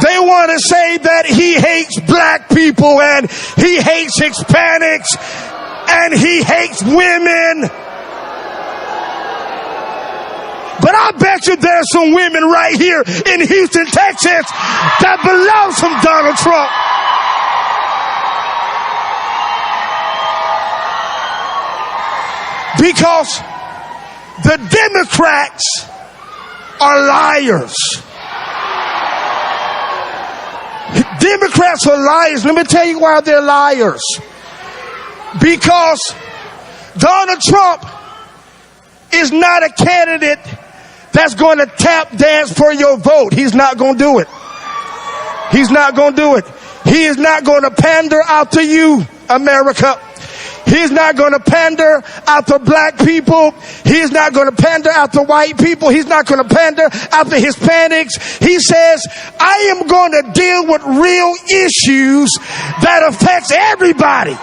H: They want to say that he hates black people and he hates Hispanics.
P: and he hates women. But I bet you there's some women right here in Houston, Texas that belong some Donald Trump. Because the Democrats are liars. Democrats are liars. Let me tell you why they're liars. Because Donald Trump is not a candidate that's going to tap dance for your vote. He's not going to do it. He's not going to do it. He is not going to pander out to you, America. He's not going to pander out to black people. He's not going to pander out to white people. He's not going to pander out to Hispanics. He says, I am going to deal with real issues that affects everybody.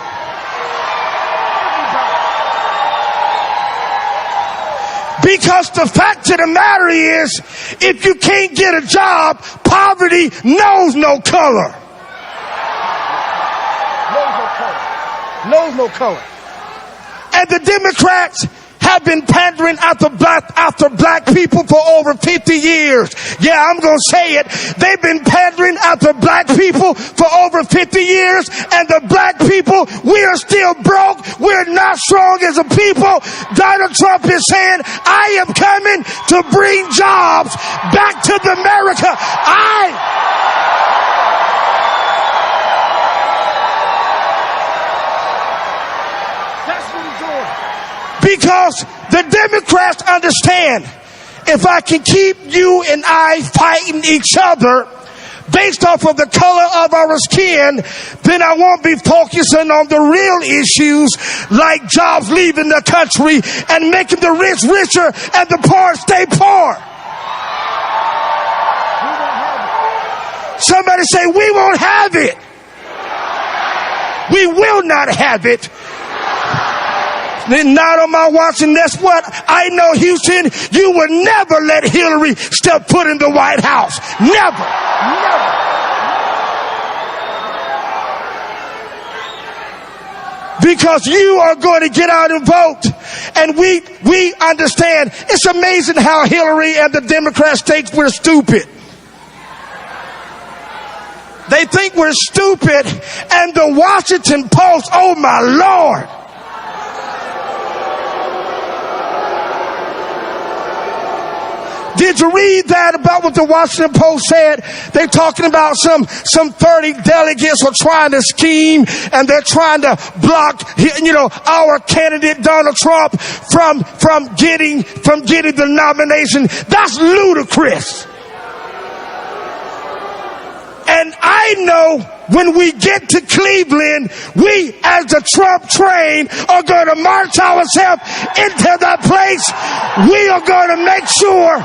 P: Because the fact of the matter is, if you can't get a job, poverty knows no color. Knows no color. And the Democrats have been pandering after black people for over 50 years. Yeah, I'm going to say it. They've been pandering after black people for over 50 years. And the black people, we are still broke. We're not strong as a people. Donald Trump is saying, I am coming to bring jobs back to America. Because the Democrats understand, if I can keep you and I fighting each other based off of the color of our skin, then I won't be focusing on the real issues like jobs leaving the country and making the rich richer and the poor stay poor. Somebody say, we won't have it. We will not have it. Not on my watch, and that's what I know, Houston. You would never let Hillary step foot in the White House. Never. Never. Because you are going to get out and vote. And we understand. It's amazing how Hillary and the Democrats think we're stupid. They think we're stupid. And the Washington Post, oh my Lord. Did you read that about what the Washington Post said? They're talking about some 30 delegates are trying to scheme, and they're trying to block, our candidate Donald Trump from getting the nomination. That's ludicrous. And I know when we get to Cleveland, we as the Trump train are going to march ourselves into that place. We are going to make sure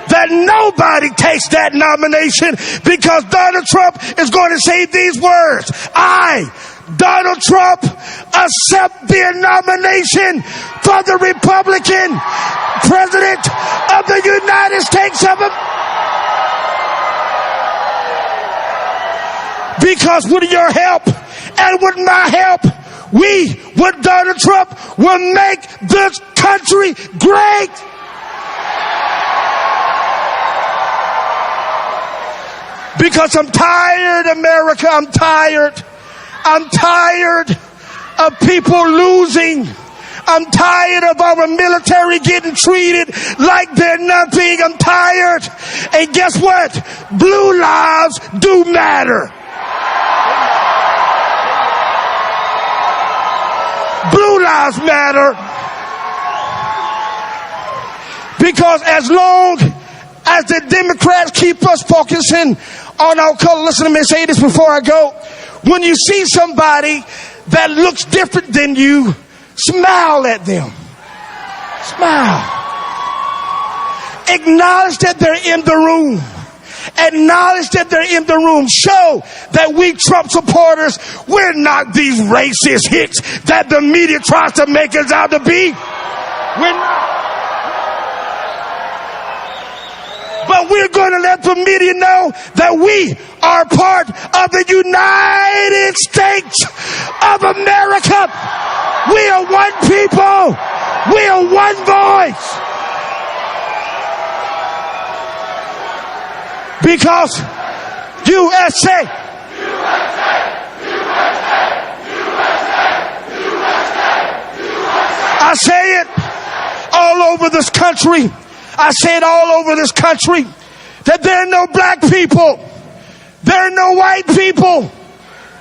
P: that nobody takes that nomination, because Donald Trump is going to say these words: I, Donald Trump, accept the nomination for the Republican President of the United States of America. Because with your help and with my help, we, with Donald Trump, will make this country great. Because I'm tired, America, I'm tired. I'm tired of people losing. I'm tired of our military getting treated like they're nothing. I'm tired. And guess what? Blue lives do matter. Blue lives matter. Because as long as the Democrats keep us focusing on our color, listen to me say this before I go. When you see somebody that looks different than you, smile at them. Smile. Acknowledge that they're in the room. Acknowledge that they're in the room. Show that we Trump supporters, we're not these racist hicks that the media tries to make us out to be. We're not. But we're going to let the media know that we are part of the United States of America. We are one people. We are one voice. Because USA. I say it all over this country. I say it all over this country that there are no black people. There are no white people.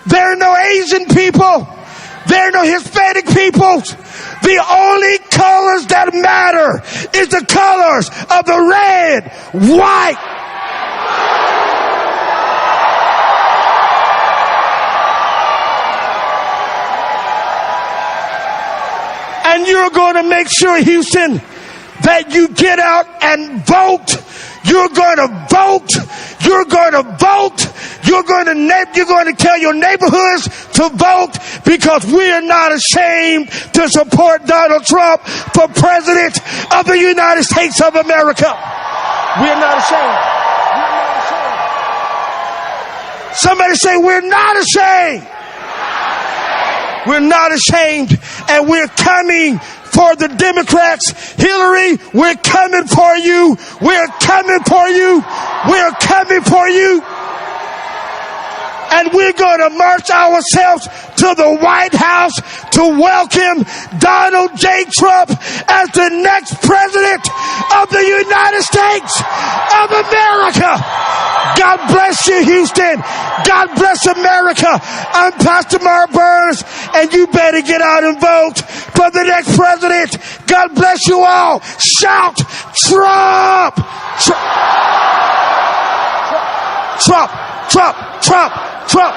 P: There are no Asian people. There are no Hispanic people. The only colors that matter is the colors of the red, white. And you're going to make sure, Houston, that you get out and vote. You're going to vote. You're going to vote. You're going to tell your neighborhoods to vote, because we are not ashamed to support Donald Trump for President of the United States of America. We are not ashamed. We're not ashamed. Somebody say, we're not ashamed. We're not ashamed, and we're coming for the Democrats. Hillary, we're coming for you. We're coming for you. We're coming for you. And we're going to march ourselves to the White House to welcome Donald J. Trump as the next president of the United States of America. God bless you, Houston. God bless America. I'm Pastor Mark Burns, and you better get out and vote for the next president. God bless you all. Shout, Trump! Trump! Trump! Trump! Trump!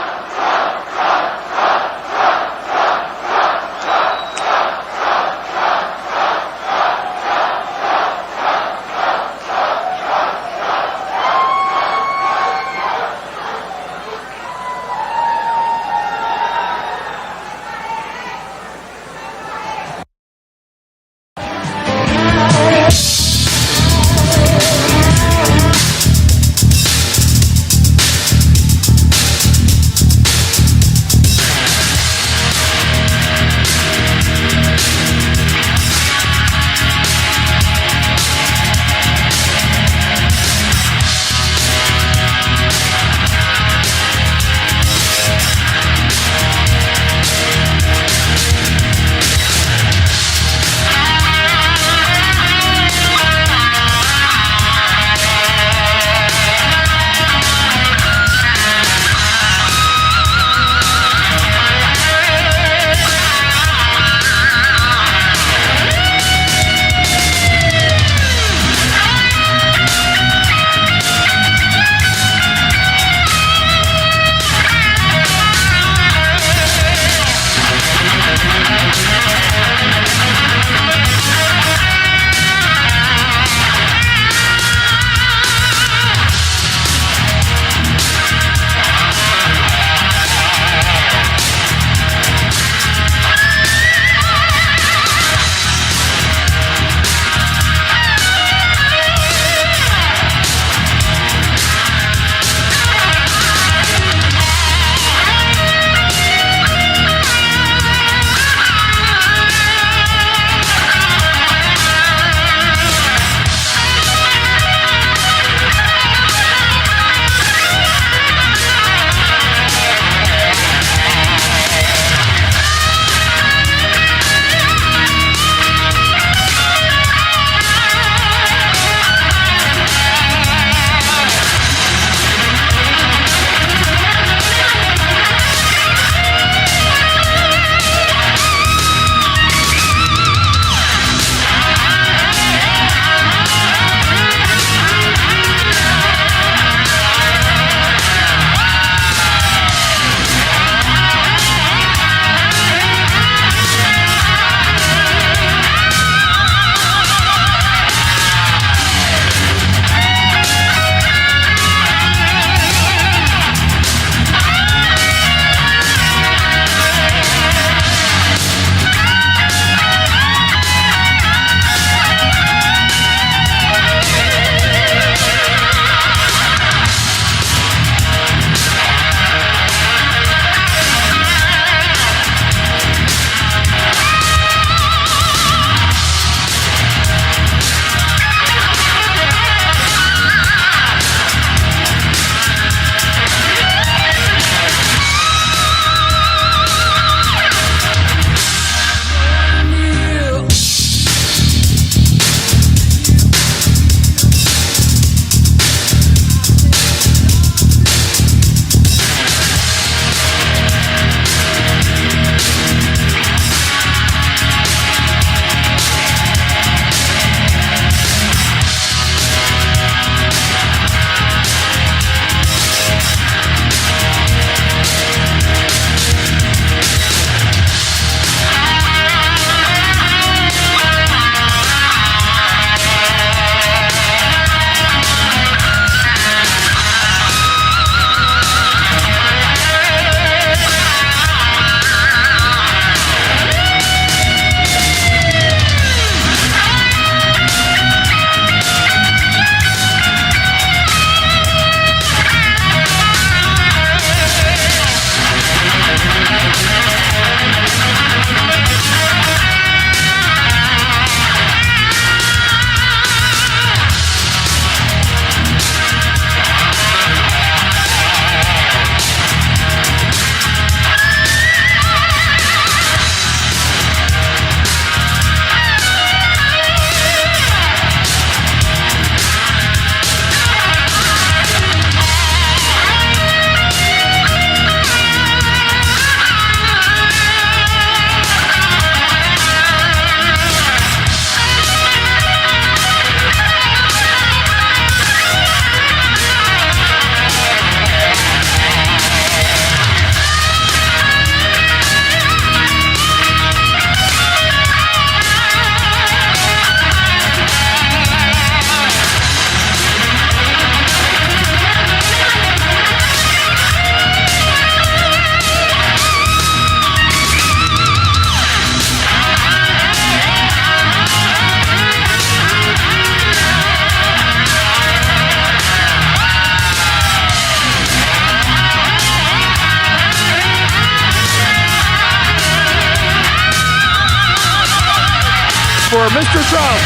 P: for Mr. Trump,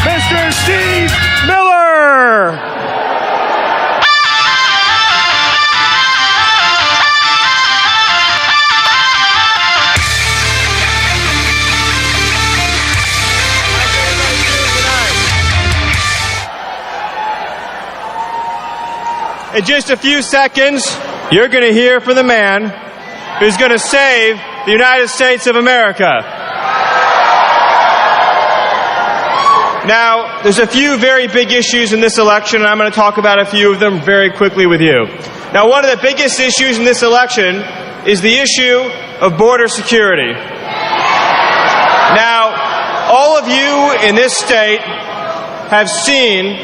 P: Mr. Steve Miller.
Q: In just a few seconds, you're going to hear from the man who's going to save the United States of America. Now, there's a few very big issues in this election, and I'm going to talk about a few of them very quickly with you. Now, one of the biggest issues in this election is the issue of border security. Now, all of you in this state have seen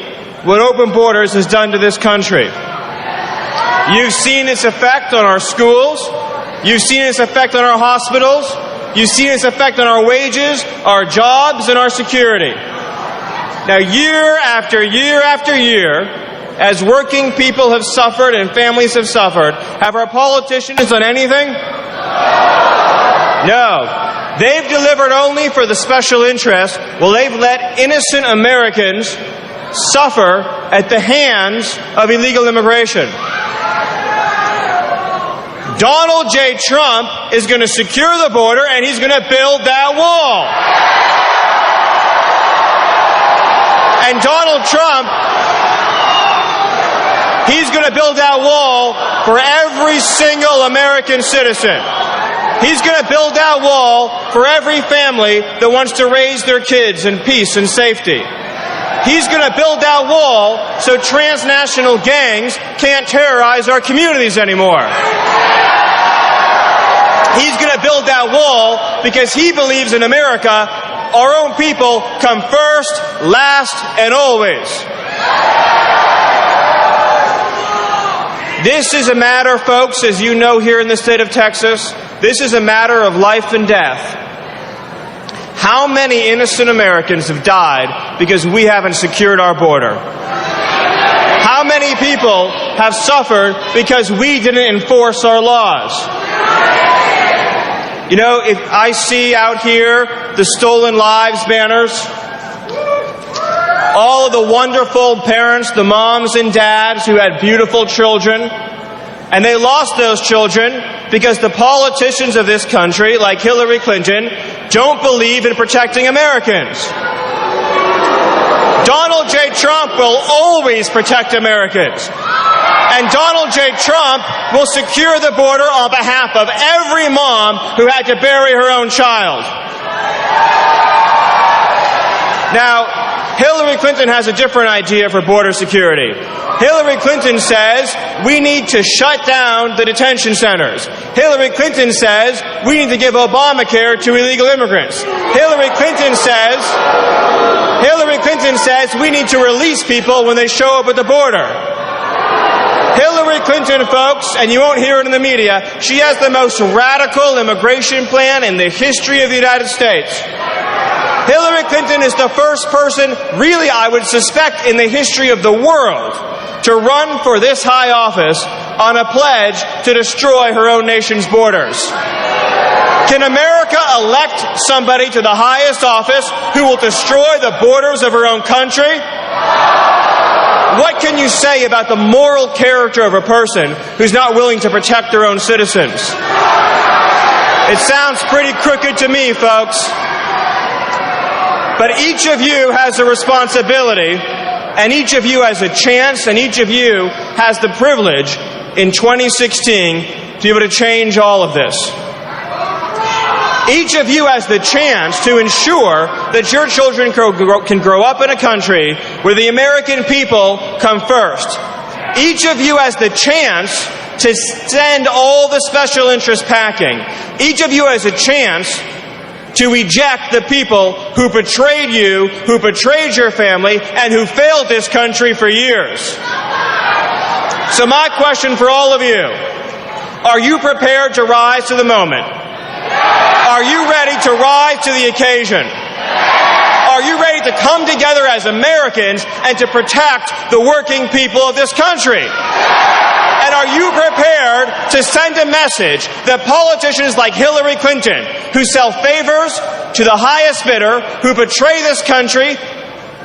Q: what open borders has done to this country. You've seen its effect on our schools. You've seen its effect on our hospitals. You've seen its effect on our wages, our jobs, and our security. Now, year after year after year, as working people have suffered and families have suffered, have our politicians done anything? No. They've delivered only for the special interest. Well, they've let innocent Americans suffer at the hands of illegal immigration. Donald J. Trump is going to secure the border, and he's going to build that wall. And Donald Trump, he's going to build that wall for every single American citizen. He's going to build that wall for every family that wants to raise their kids in peace and safety. He's going to build that wall so transnational gangs can't terrorize our communities anymore. He's going to build that wall because he believes in America, our own people come first, last, and always. This is a matter, folks, as you know here in the state of Texas, this is a matter of life and death. How many innocent Americans have died because we haven't secured our border? How many people have suffered because we didn't enforce our laws? You know, if I see out here the Stolen Lives banners, all of the wonderful parents, the moms and dads who had beautiful children, and they lost those children because the politicians of this country, like Hillary Clinton, don't believe in protecting Americans. Donald J. Trump will always protect Americans. And Donald J. Trump will secure the border on behalf of every mom who had to bury her own child. Now, Hillary Clinton has a different idea for border security. Hillary Clinton says we need to shut down the detention centers. Hillary Clinton says we need to give Obamacare to illegal immigrants. Hillary Clinton says we need to release people when they show up at the border. Hillary Clinton, folks, and you won't hear it in the media, she has the most radical immigration plan in the history of the United States. Hillary Clinton is the first person, really I would suspect, in the history of the world to run for this high office on a pledge to destroy her own nation's borders. Can America elect somebody to the highest office who will destroy the borders of her own country? What can you say about the moral character of a person who's not willing to protect their own citizens? It sounds pretty crooked to me, folks. But each of you has a responsibility, and each of you has a chance, and each of you has the privilege in 2016 to be able to change all of this. Each of you has the chance to ensure that your children can grow up in a country where the American people come first. Each of you has the chance to send all the special interests packing. Each of you has a chance to eject the people who betrayed you, who betrayed your family, and who failed this country for years. So my question for all of you, are you prepared to rise to the moment? Are you ready to rise to the occasion? Are you ready to come together as Americans and to protect the working people of this country? And are you prepared to send a message that politicians like Hillary Clinton, who sell favors to the highest bidder, who betray this country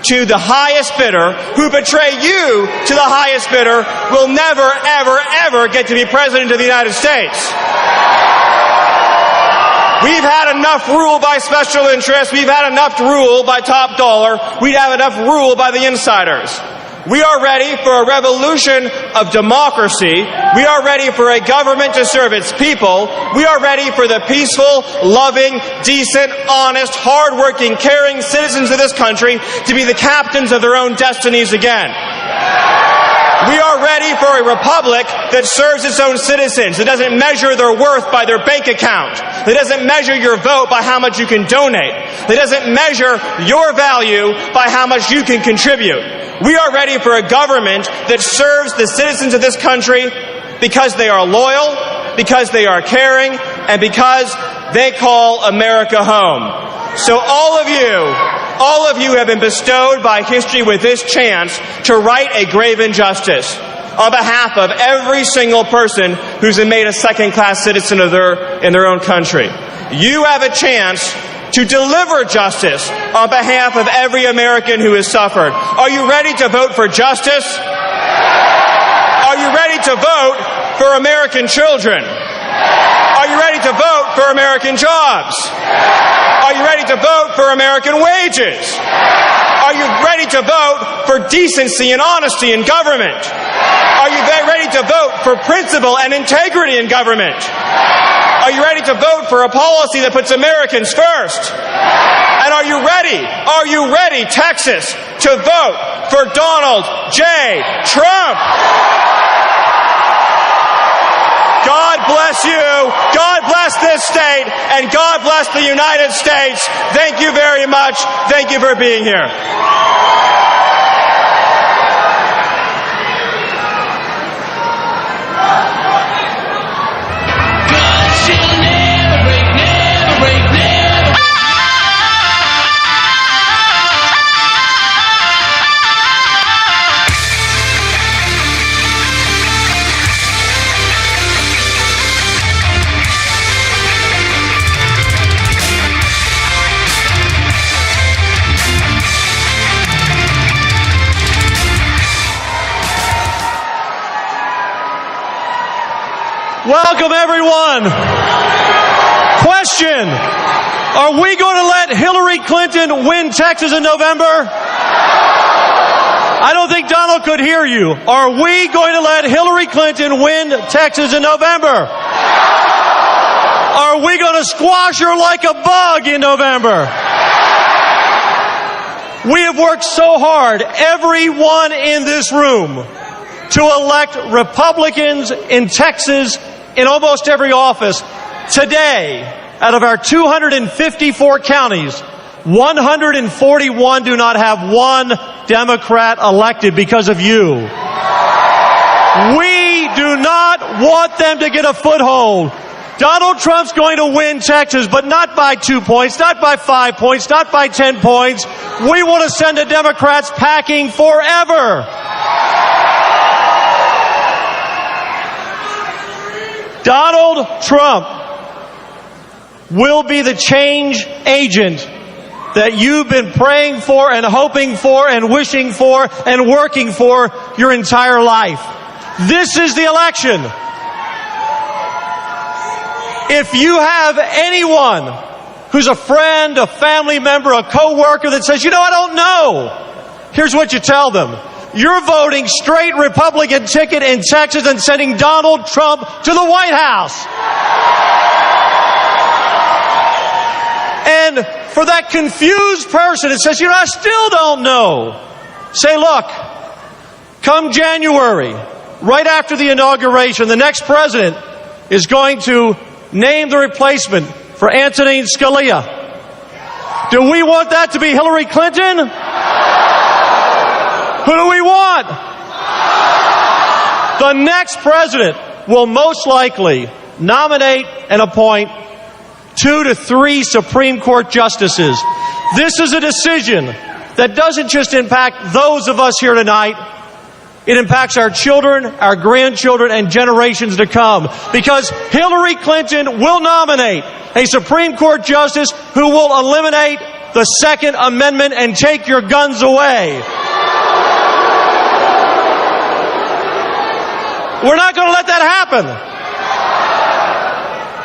Q: to the highest bidder, who betray you to the highest bidder, will never, ever, ever get to be President of the United States. We've had enough rule by special interests. We've had enough rule by top dollar. We'd have enough rule by the insiders. We are ready for a revolution of democracy. We are ready for a government to serve its people. We are ready for the peaceful, loving, decent, honest, hardworking, caring citizens of this country to be the captains of their own destinies again. We are ready for a republic that serves its own citizens, that doesn't measure their worth by their bank account, that doesn't measure your vote by how much you can donate, that doesn't measure your value by how much you can contribute. We are ready for a government that serves the citizens of this country because they are loyal, because they are caring, and because they call America home. So all of you have been bestowed by history with this chance to right a grave injustice on behalf of every single person who's been made a second-class citizen of in their own country. You have a chance to deliver justice on behalf of every American who has suffered. Are you ready to vote for justice? Are you ready to vote for American children? Are you ready to vote for American jobs? Are you ready to vote for American wages? Are you ready to vote for decency and honesty in government? Are you ready to vote for principle and integrity in government? Are you ready to vote for a policy that puts Americans first? And are you ready, Texas, to vote for Donald J. Trump? God bless you, God bless this state, and God bless the United States. Thank you very much. Thank you for being here.
F: Welcome, everyone. Question: are we going to let Hillary Clinton win Texas in November? I don't think Donald could hear you. Are we going to let Hillary Clinton win Texas in November? Are we going to squash her like a bug in November? We have worked so hard, everyone in this room, to elect Republicans in Texas in almost every office. Today, out of our 254 counties, 141 do not have one Democrat elected because of you. We do not want them to get a foothold. Donald Trump's going to win Texas, but not by 2 points, not by 5 points, not by 10 points. We want to send the Democrats packing forever. Donald Trump will be the change agent that you've been praying for and hoping for and wishing for and working for your entire life. This is the election. If you have anyone who's a friend, a family member, a coworker that says, I don't know, here's what you tell them. You're voting straight Republican ticket in Texas and sending Donald Trump to the White House. And for that confused person that says, I still don't know, say, look, come January, right after the inauguration, the next president is going to name the replacement for Antonin Scalia. Do we want that to be Hillary Clinton? Who do we want? The next president will most likely nominate and appoint 2 to 3 Supreme Court justices. This is a decision that doesn't just impact those of us here tonight.
R: It impacts our children, our grandchildren, and generations to come. Because Hillary Clinton will nominate a Supreme Court justice who will eliminate the Second Amendment and take your guns away. We're not going to let that happen.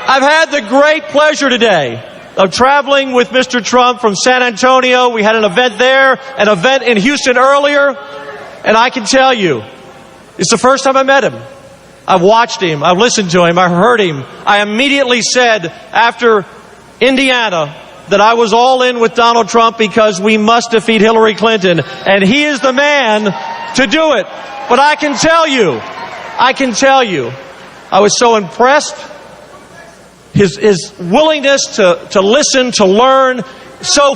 R: I've had the great pleasure today of traveling with Mr. Trump from San Antonio. We had an event there, an event in Houston earlier. And I can tell you, it's the first time I met him. I've watched him. I've listened to him. I heard him. I immediately said after Indiana that I was all in with Donald Trump because we must defeat Hillary Clinton. And he is the man to do it. But I can tell you, I was so impressed. His willingness to listen, to learn, so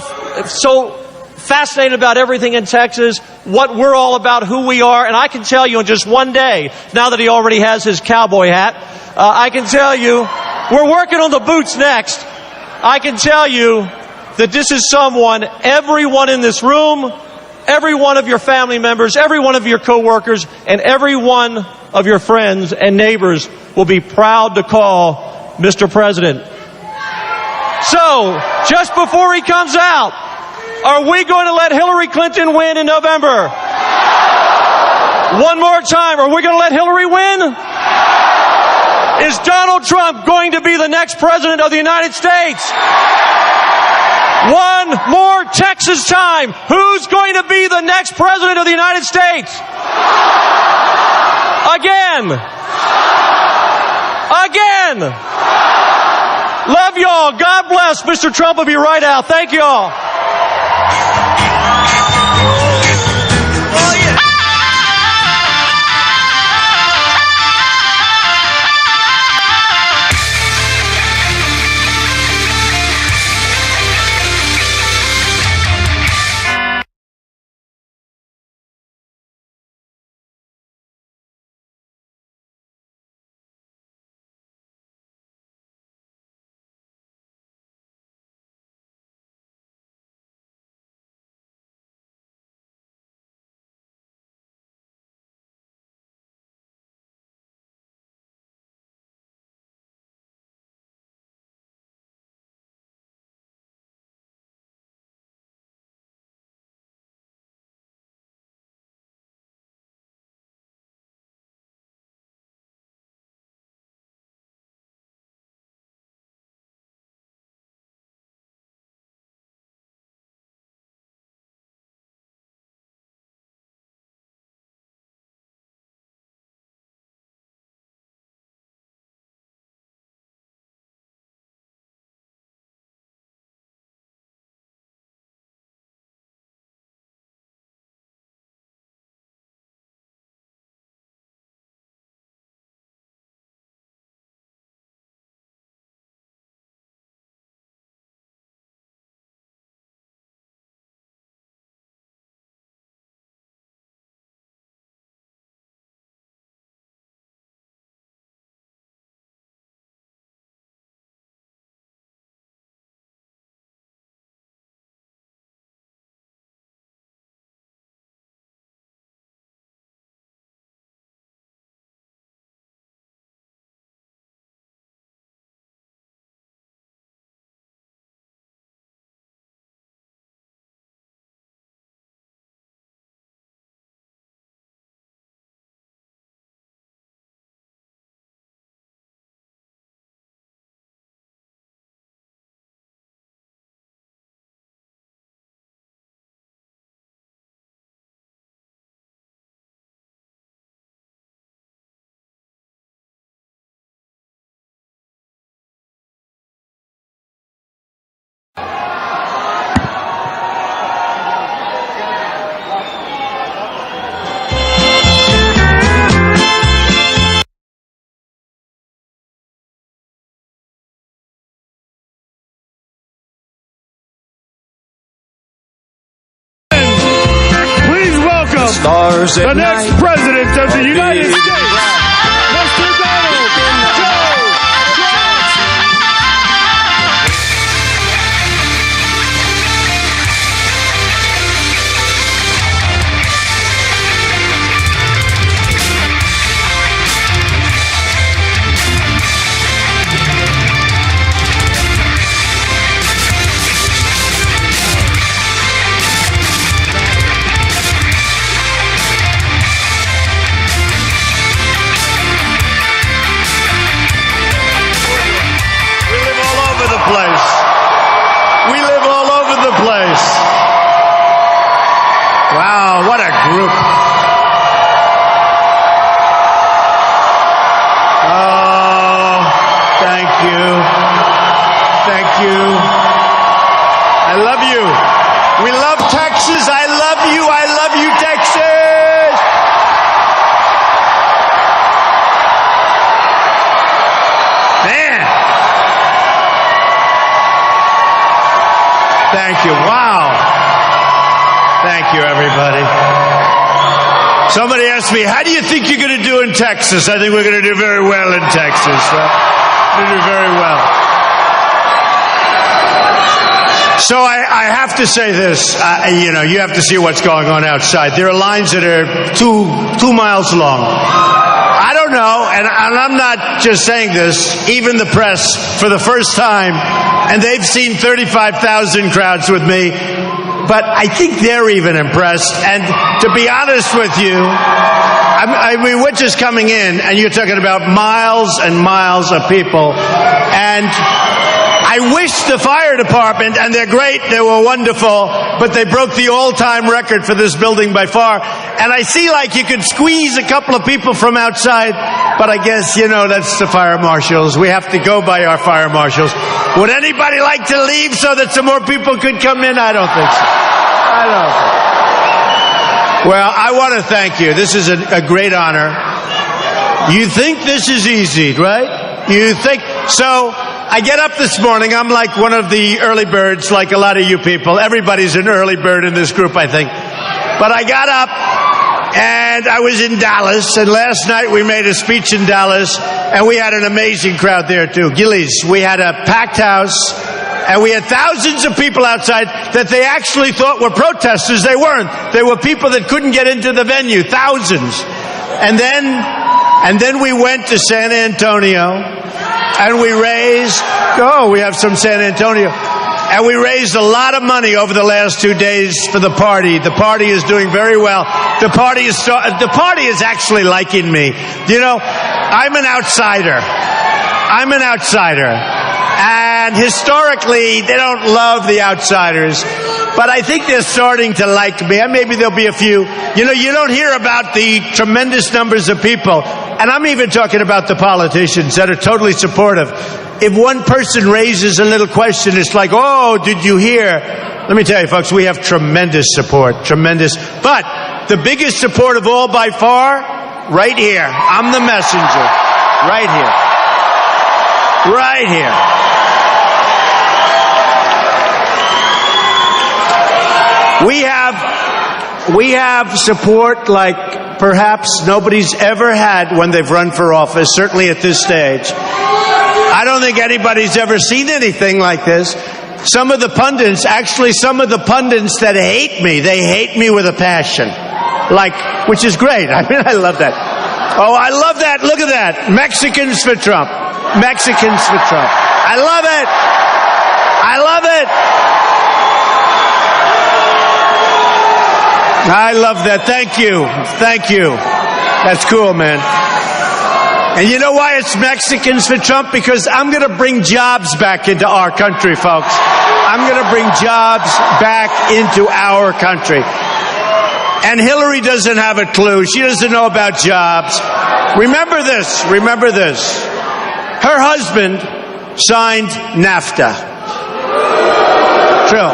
R: fascinated about everything in Texas, what we're all about, who we are. And I can tell you in just one day, now that he already has his cowboy hat, I can tell you, we're working on the boots next. I can tell you that this is someone, everyone in this room, every one of your family members, every one of your coworkers, and every one of your friends and neighbors will be proud to call Mr. President. So, just before he comes out, are we going to let Hillary Clinton win in November? One more time, are we going to let Hillary win? Is Donald Trump going to be the next president of the United States? One more Texas time. Who's going to be the next president of the United States? Again. Love y'all. God bless. Mr. Trump will be right out. Thank y'all.
P: The next president of the United States, Mr. Donald J.
H: you. I love you. We love Texas. I love you. I love you, Texas. Man. Thank you. Wow. Thank you, everybody. Somebody asked me, how do you think you're going to do in Texas? I think we're going to do very well in Texas. We're going to do very well. So I have to say this, you have to see what's going on outside. There are lines that are two miles long. I don't know, and I'm not just saying this, even the press, for the first time, and they've seen 35,000 crowds with me, but I think they're even impressed. And to be honest with you, I mean, we're just coming in, and you're talking about miles and miles of people, and I wish the fire department, and they're great, they were wonderful, but they broke the all-time record for this building by far. And I see like you could squeeze a couple of people from outside, but I guess, that's the fire marshals. We have to go by our fire marshals. Would anybody like to leave so that some more people could come in? I don't think so. I don't. Well, I want to thank you. This is a great honor. You think this is easy, right? You think so. I get up this morning, I'm like one of the early birds, like a lot of you people. Everybody's an early bird in this group, I think. But I got up, and I was in Dallas, and last night we made a speech in Dallas, and we had an amazing crowd there too. Gillies, we had a packed house, and we had thousands of people outside that they actually thought were protesters. They weren't. They were people that couldn't get into the venue, thousands. And then we went to San Antonio, and we raised, we have some San Antonio. And we raised a lot of money over the last 2 days for the party. The party is doing very well. The party is actually liking me. I'm an outsider. And historically, they don't love the outsiders. But I think they're starting to like me. And maybe there'll be a few. You don't hear about the tremendous numbers of people. And I'm even talking about the politicians that are totally supportive. If one person raises a little question, it's like, oh, did you hear? Let me tell you, folks, we have tremendous support. Tremendous. But the biggest support of all by far, right here. I'm the messenger. Right here. Right here. We have support like perhaps nobody's ever had when they've run for office, certainly at this stage. I don't think anybody's ever seen anything like this. Some of the pundits that hate me, they hate me with a passion. Which is great. I mean, I love that. Oh, I love that. Look at that. Mexicans for Trump. Mexicans for Trump. I love it. I love it. I love that. Thank you. Thank you. That's cool, man. And you know why it's Mexicans for Trump? Because I'm going to bring jobs back into our country, folks. I'm going to bring jobs back into our country. And Hillary doesn't have a clue. She doesn't know about jobs. Remember this. Remember this. Her husband signed NAFTA. True.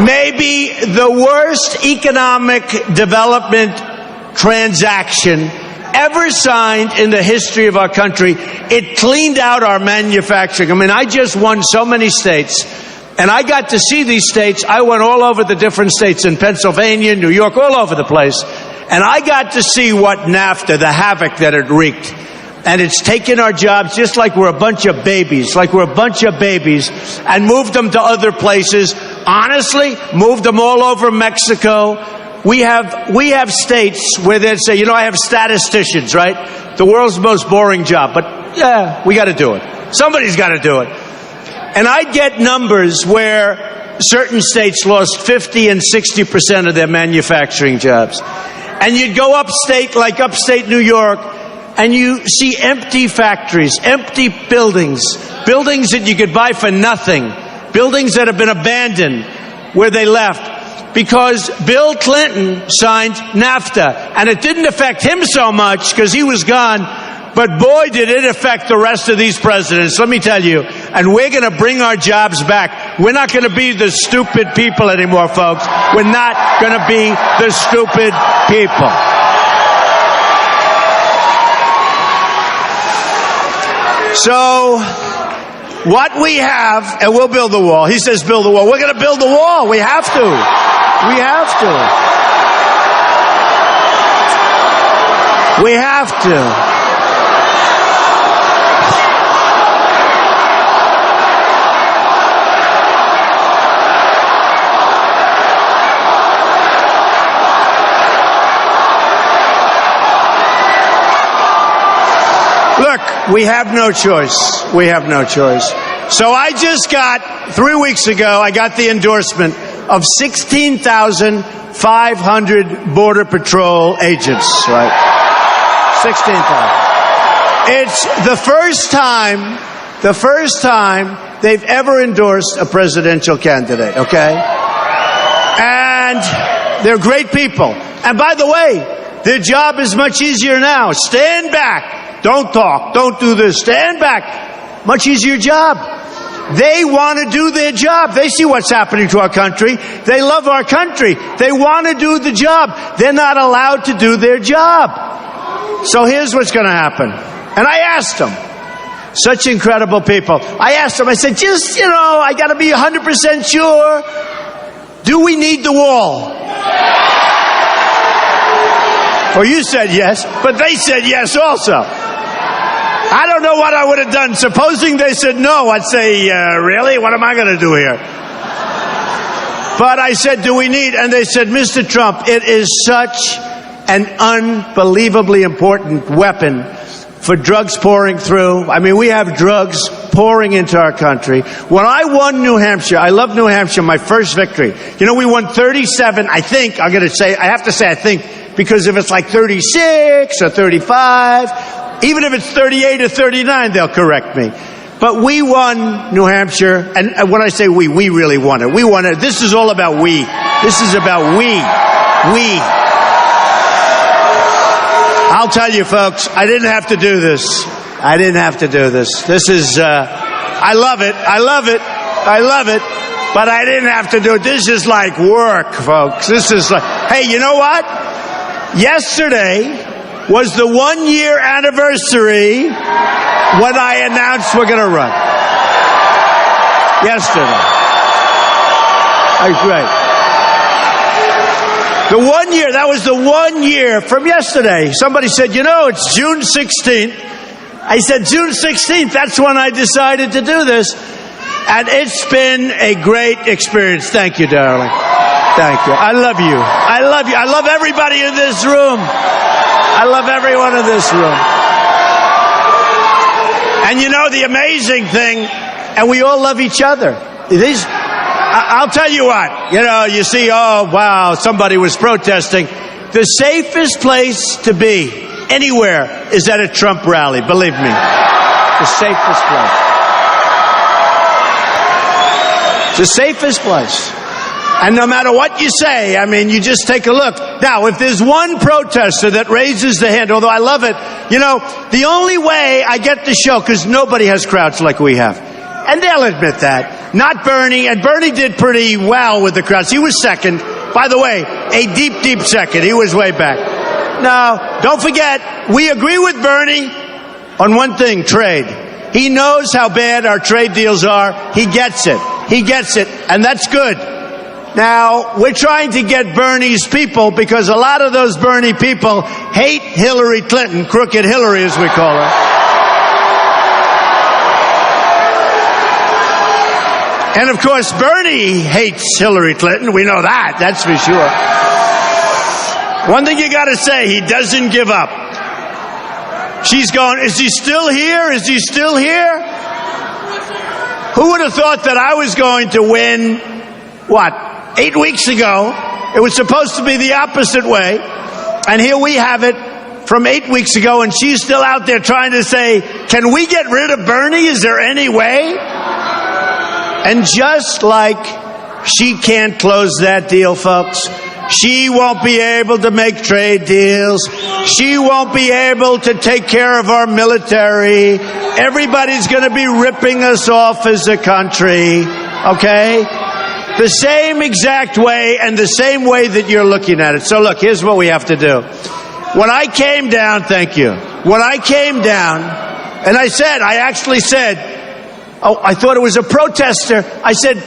H: Maybe the worst economic development transaction ever signed in the history of our country. It cleaned out our manufacturing. I mean, I just won so many states, and I got to see these states. I went all over the different states in Pennsylvania, New York, all over the place. And I got to see what NAFTA, the havoc that it wreaked. And it's taken our jobs just like we're a bunch of babies, and moved them to other places. Honestly, moved them all over Mexico. We have states where they'd say, I have statisticians, right? The world's most boring job, but yeah, we got to do it. Somebody's got to do it. And I'd get numbers where certain states lost 50 and 60% of their manufacturing jobs. And you'd go upstate, like upstate New York, and you see empty factories, empty buildings that you could buy for nothing, buildings that have been abandoned where they left because Bill Clinton signed NAFTA. And it didn't affect him so much because he was gone, but boy, did it affect the rest of these presidents. Let me tell you, and we're going to bring our jobs back. We're not going to be the stupid people anymore, folks. We're not going to be the stupid people. So, what we have, and we'll build the wall. He says build the wall. We're going to build the wall. We have to. We have to. We have to. Look, we have no choice. We have no choice. So I just got, 3 weeks ago, I got the endorsement of 16,500 Border Patrol agents, right? 16,000. It's the first time they've ever endorsed a presidential candidate, okay? And they're great people. And by the way, their job is much easier now. Stand back. Don't talk. Don't do this. Stand back. Much easier job. They want to do their job. They see what's happening to our country. They love our country. They want to do the job. They're not allowed to do their job. So here's what's going to happen. And I asked them, such incredible people. I asked them, I said, just, I got to be 100% sure. Do we need the wall? Well, you said yes, but they said yes also. I don't know what I would have done. Supposing they said no, I'd say, really? What am I going to do here? But I said, do we need? And they said, Mr. Trump, it is such an unbelievably important weapon for drugs pouring through. I mean, we have drugs pouring into our country. When I won New Hampshire, I love New Hampshire, my first victory. We won 37, I think, I have to say I think, because if it's like 36 or 35, even if it's 38 or 39, they'll correct me. But we won New Hampshire, and when I say we really won it. We won it. This is all about we. This is about we. We. I'll tell you, folks, I didn't have to do this. I didn't have to do this. This is, I love it. I love it. I love it. But I didn't have to do it. This is like work, folks. This is like, hey, you know what? Yesterday was the 1-year anniversary when I announced we're going to run. Yesterday. That's great. The 1 year, that was the 1 year from yesterday. Somebody said, it's June 16th. I said, June 16th, that's when I decided to do this. And it's been a great experience. Thank you, darling. Thank you. I love you. I love you. I love everybody in this room. I love everyone in this room. And the amazing thing, and we all love each other. I'll tell you what, you see, oh, wow, somebody was protesting. The safest place to be anywhere is at a Trump rally, believe me. The safest place. The safest place. And no matter what you say, you just take a look. Now, if there's one protester that raises the hand, although I love it, the only way I get the show, because nobody has crowds like we have. And they'll admit that. Not Bernie, and Bernie did pretty well with the crowds. He was second. By the way, a deep, deep second. He was way back. Now, don't forget, we agree with Bernie on one thing, trade. He knows how bad our trade deals are. He gets it. He gets it, and that's good. Now, we're trying to get Bernie's people, because a lot of those Bernie people hate Hillary Clinton, crooked Hillary as we call her. And of course, Bernie hates Hillary Clinton. We know that, that's for sure. One thing you gotta say, he doesn't give up. She's going, is he still here? Is he still here? Who would have thought that I was going to win, 8 weeks ago? It was supposed to be the opposite way. And here we have it from 8 weeks ago, and she's still out there trying to say, can we get rid of Bernie? Is there any way? And just like she can't close that deal, folks, she won't be able to make trade deals. She won't be able to take care of our military.
S: everybody's going to be ripping us off as a country, okay? The same exact way and the same way that you're looking at it. So look, here's what we have to do. When I came down, thank you. When I came down, and I actually said, oh, I thought it was a protester. I said,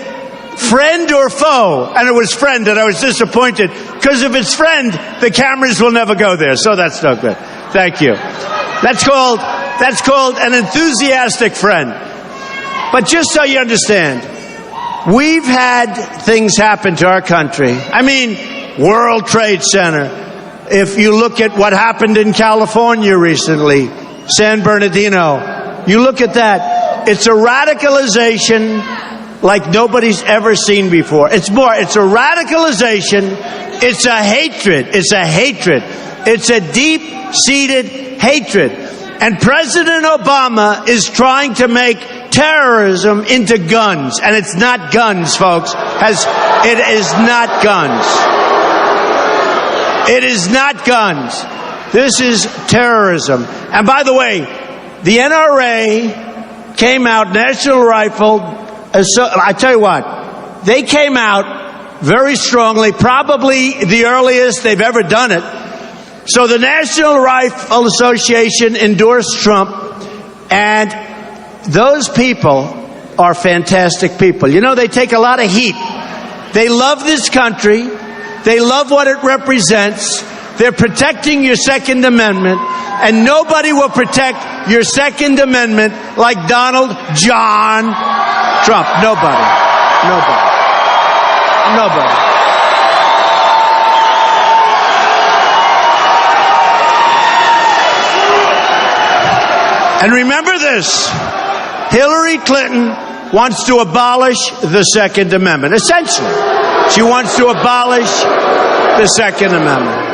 S: friend or foe? And it was friend, and I was disappointed. Because if it's friend, the cameras will never go there. So that's no good. Thank you. That's called an enthusiastic friend. But just so you understand, we've had things happen to our country. I mean, World Trade Center. If you look at what happened in California recently, San Bernardino, you look at that. It's a radicalization like nobody's ever seen before. It's a radicalization. It's a hatred. It's a hatred. It's a deep-seated hatred. And President Obama is trying to make terrorism into guns. And it's not guns, folks. It is not guns. It is not guns. This is terrorism. And by the way, the NRA came out, National Rifle, I tell you what, they came out very strongly, probably the earliest they've ever done it. So the National Rifle Association endorsed Trump, and those people are fantastic people. You know, they take a lot of heat. They love this country. They love what it represents. They're protecting your Second Amendment, and nobody will protect your Second Amendment like Donald John Trump. Nobody. Nobody. Nobody. And remember this, Hillary Clinton wants to abolish the Second Amendment. Essentially, she wants to abolish the Second Amendment.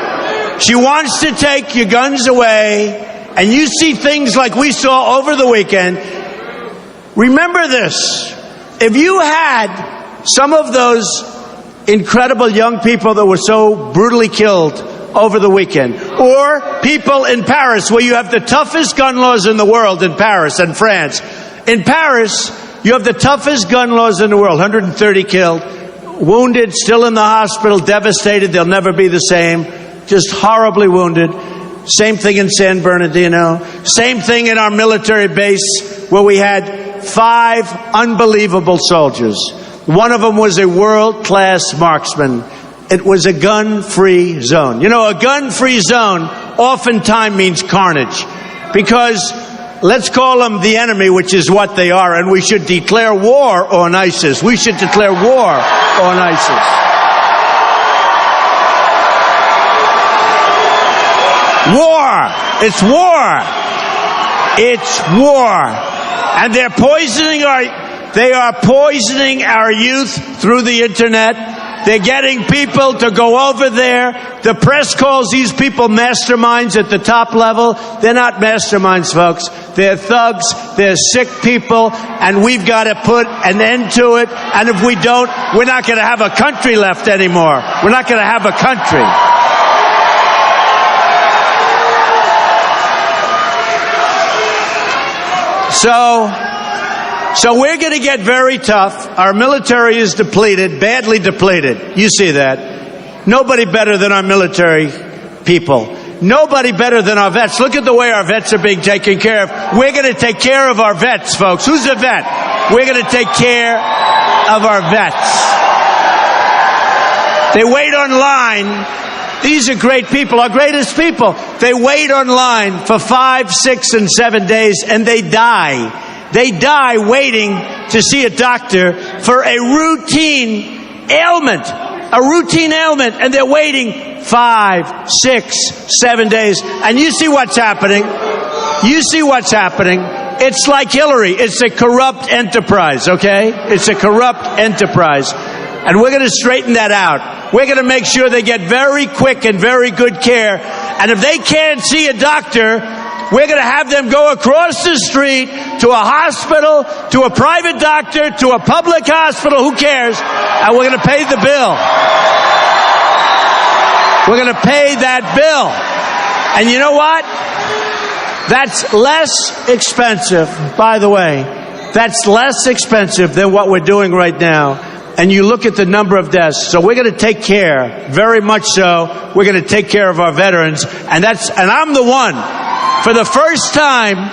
S: She wants to take your guns away, and you see things like we saw over the weekend. Remember this, if you had some of those incredible young people that were so brutally killed over the weekend, or people in Paris, where you have the toughest gun laws in the world, in Paris and France. In Paris, you have the toughest gun laws in the world, 130 killed, wounded, still in the hospital, devastated, they'll never be the same, just horribly wounded. Same thing in San Bernardino. Same thing in our military base, where we had 5 unbelievable soldiers. One of them was a world-class marksman. It was a gun-free zone. You know, a gun-free zone oftentimes means carnage, because let's call them the enemy, which is what they are, and we should declare war on ISIS. We should declare war on ISIS. War. It's war. It's war. And they're poisoning they are poisoning our youth through the internet. They're getting people to go over there. The press calls these people masterminds at the top level. They're not masterminds, folks. They're thugs. They're sick people. And we've got to put an end to it. And if we don't, we're not going to have a country left anymore. We're not going to have a country. So we're going to get very tough. Our military is depleted, badly depleted. You see that. Nobody better than our military people. Nobody better than our vets. Look at the way our vets are being taken care of. We're going to take care of our vets, folks. Who's a vet? We're going to take care of our vets. They wait online. These are great people, our greatest people. They wait online for 5, 6, and 7 days, and they die. They die waiting to see a doctor for a routine ailment. A routine ailment, and they're waiting 5, 6, 7 days. And you see what's happening. You see what's happening. It's like Hillary. It's a corrupt enterprise, okay? It's a corrupt enterprise. And we're going to straighten that out. We're going to make sure they get very quick and very good care. And if they can't see a doctor, we're going to have them go across the street to a hospital, to a private doctor, to a public hospital, who cares? And we're going to pay the bill. We're going to pay that bill. And you know what? That's less expensive, by the way. That's less expensive than what we're doing right now. And you look at the number of deaths. So we're going to take care, very much so. We're going to take care of our veterans. And I'm the one, for the first time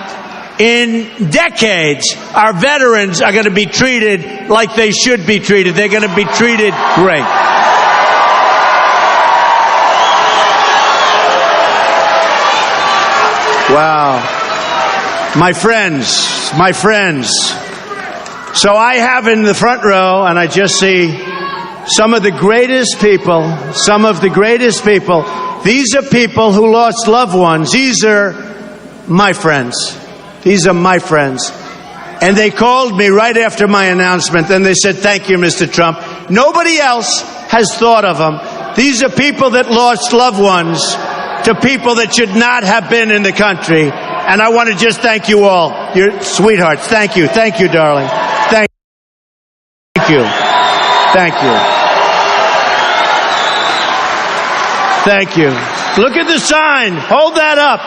S: in decades, our veterans are going to be treated like they should be treated. They're going to be treated great. Wow. My friends. So I have in the front row, and I just see some of the greatest people. These are people who lost loved ones. These are my friends. And they called me right after my announcement, and they said, "Thank you, Mr. Trump." Nobody else has thought of them. These are people that lost loved ones to people that should not have been in the country. And I want to just thank you all. You're sweethearts. Thank you, darling. Thank you. Look at the sign. Hold that up.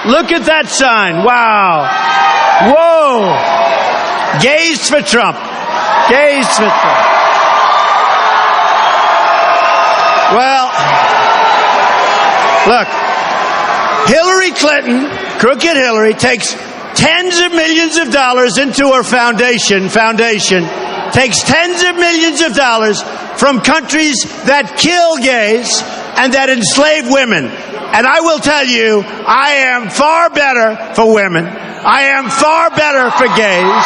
S: Look at that sign. Wow. Whoa. Gays for Trump. Well, look. Hillary Clinton, crooked Hillary, takes tens of millions of dollars into her foundation, takes tens of millions of dollars from countries that kill gays and that enslave women. And I will tell you, I am far better for women. I am far better for gays.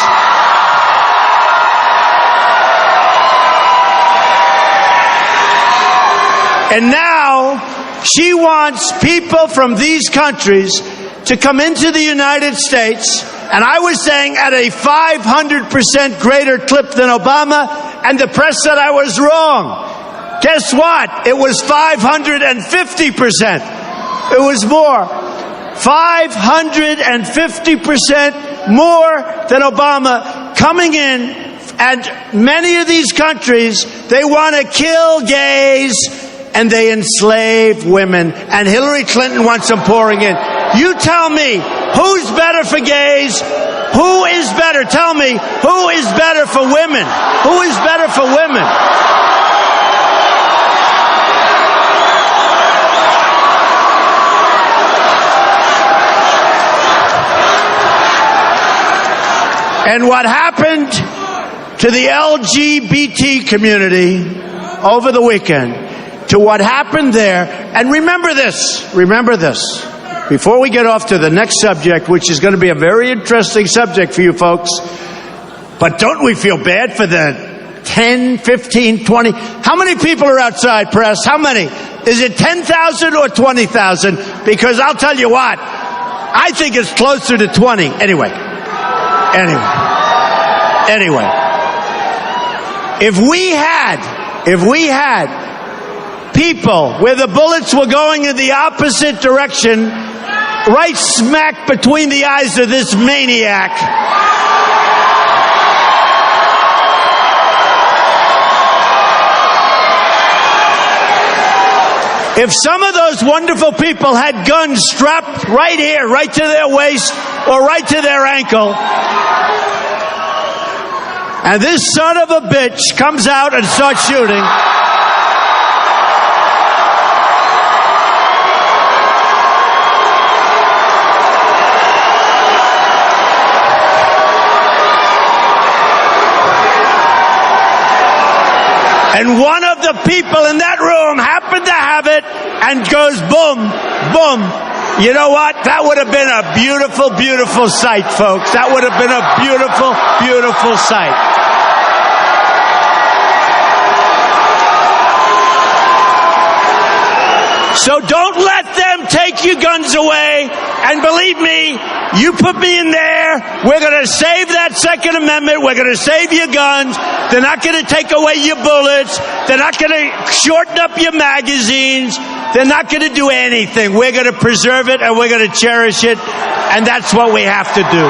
S: And now she wants people from these countries to come into the United States, and I was saying at a 500% greater clip than Obama, and the press said I was wrong. Guess what? It was 550%. It was more. 550% more than Obama coming in, and many of these countries, they want to kill gays and they enslave women, and Hillary Clinton wants them pouring in. You tell me, who's better for gays? Who is better? Tell me, who is better for women? Who is better for women? And what happened to the LGBT community over the weekend, to what happened there, and remember this, before we get off to the next subject, which is going to be a very interesting subject for you folks, but don't we feel bad for the 10, 15, 20, how many people are outside, press? How many? Is it 10,000 or 20,000? Because I'll tell you what, I think it's closer to 20. Anyway. If we had people where the bullets were going in the opposite direction, right smack between the eyes of this maniac, if some of those wonderful people had guns strapped right here, right to their waist or right to their ankle, and this son of a bitch comes out and starts shooting, and one of the people in that room happened to have it and goes boom, boom. You know what? That would have been a beautiful, beautiful sight, folks. That would have been a beautiful, beautiful sight. So don't let them take your guns away. And believe me, you put me in there, we're going to save that Second Amendment. We're going to save your guns. They're not going to take away your bullets. They're not going to shorten up your magazines. They're not going to do anything. We're going to preserve it and we're going to cherish it. And that's what we have to do.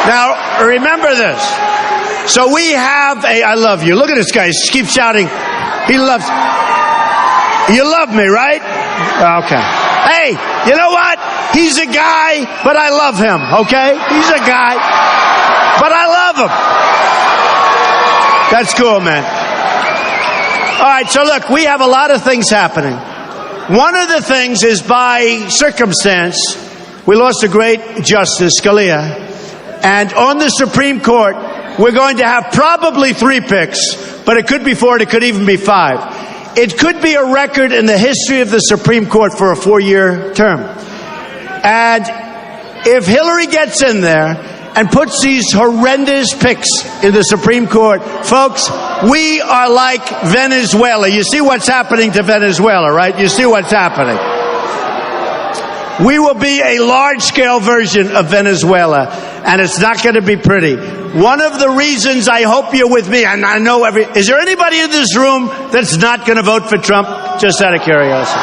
S: Now, remember this. So we have I love you. Look at this guy. He keeps shouting. He loves. You love me, right? Okay. Hey, you know what? He's a guy, but I love him, okay? He's a guy, but I love him. That's cool, man. All right, so look, we have a lot of things happening. One of the things is by circumstance, we lost a great Justice, Scalia. And on the Supreme Court, we're going to have probably 3 picks, but it could be 4, it could even be 5. It could be a record in the history of the Supreme Court for a 4-year term. And if Hillary gets in there and puts these horrendous picks in the Supreme Court, folks, we are like Venezuela. You see what's happening to Venezuela, right? You see what's happening. We will be a large-scale version of Venezuela, and it's not going to be pretty. One of the reasons I hope you're with me, and I know is there anybody in this room that's not going to vote for Trump? Just out of curiosity.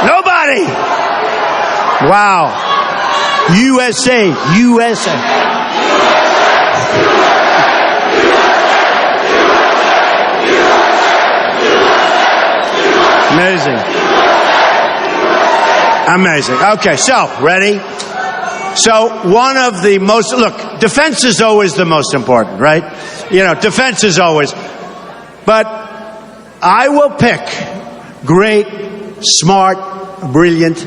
S: Nobody. Wow. USA. Amazing. Okay, so, ready? So, one of the most, look, defense is always the most important, right? You know, defense is always. But I will pick great, smart, brilliant,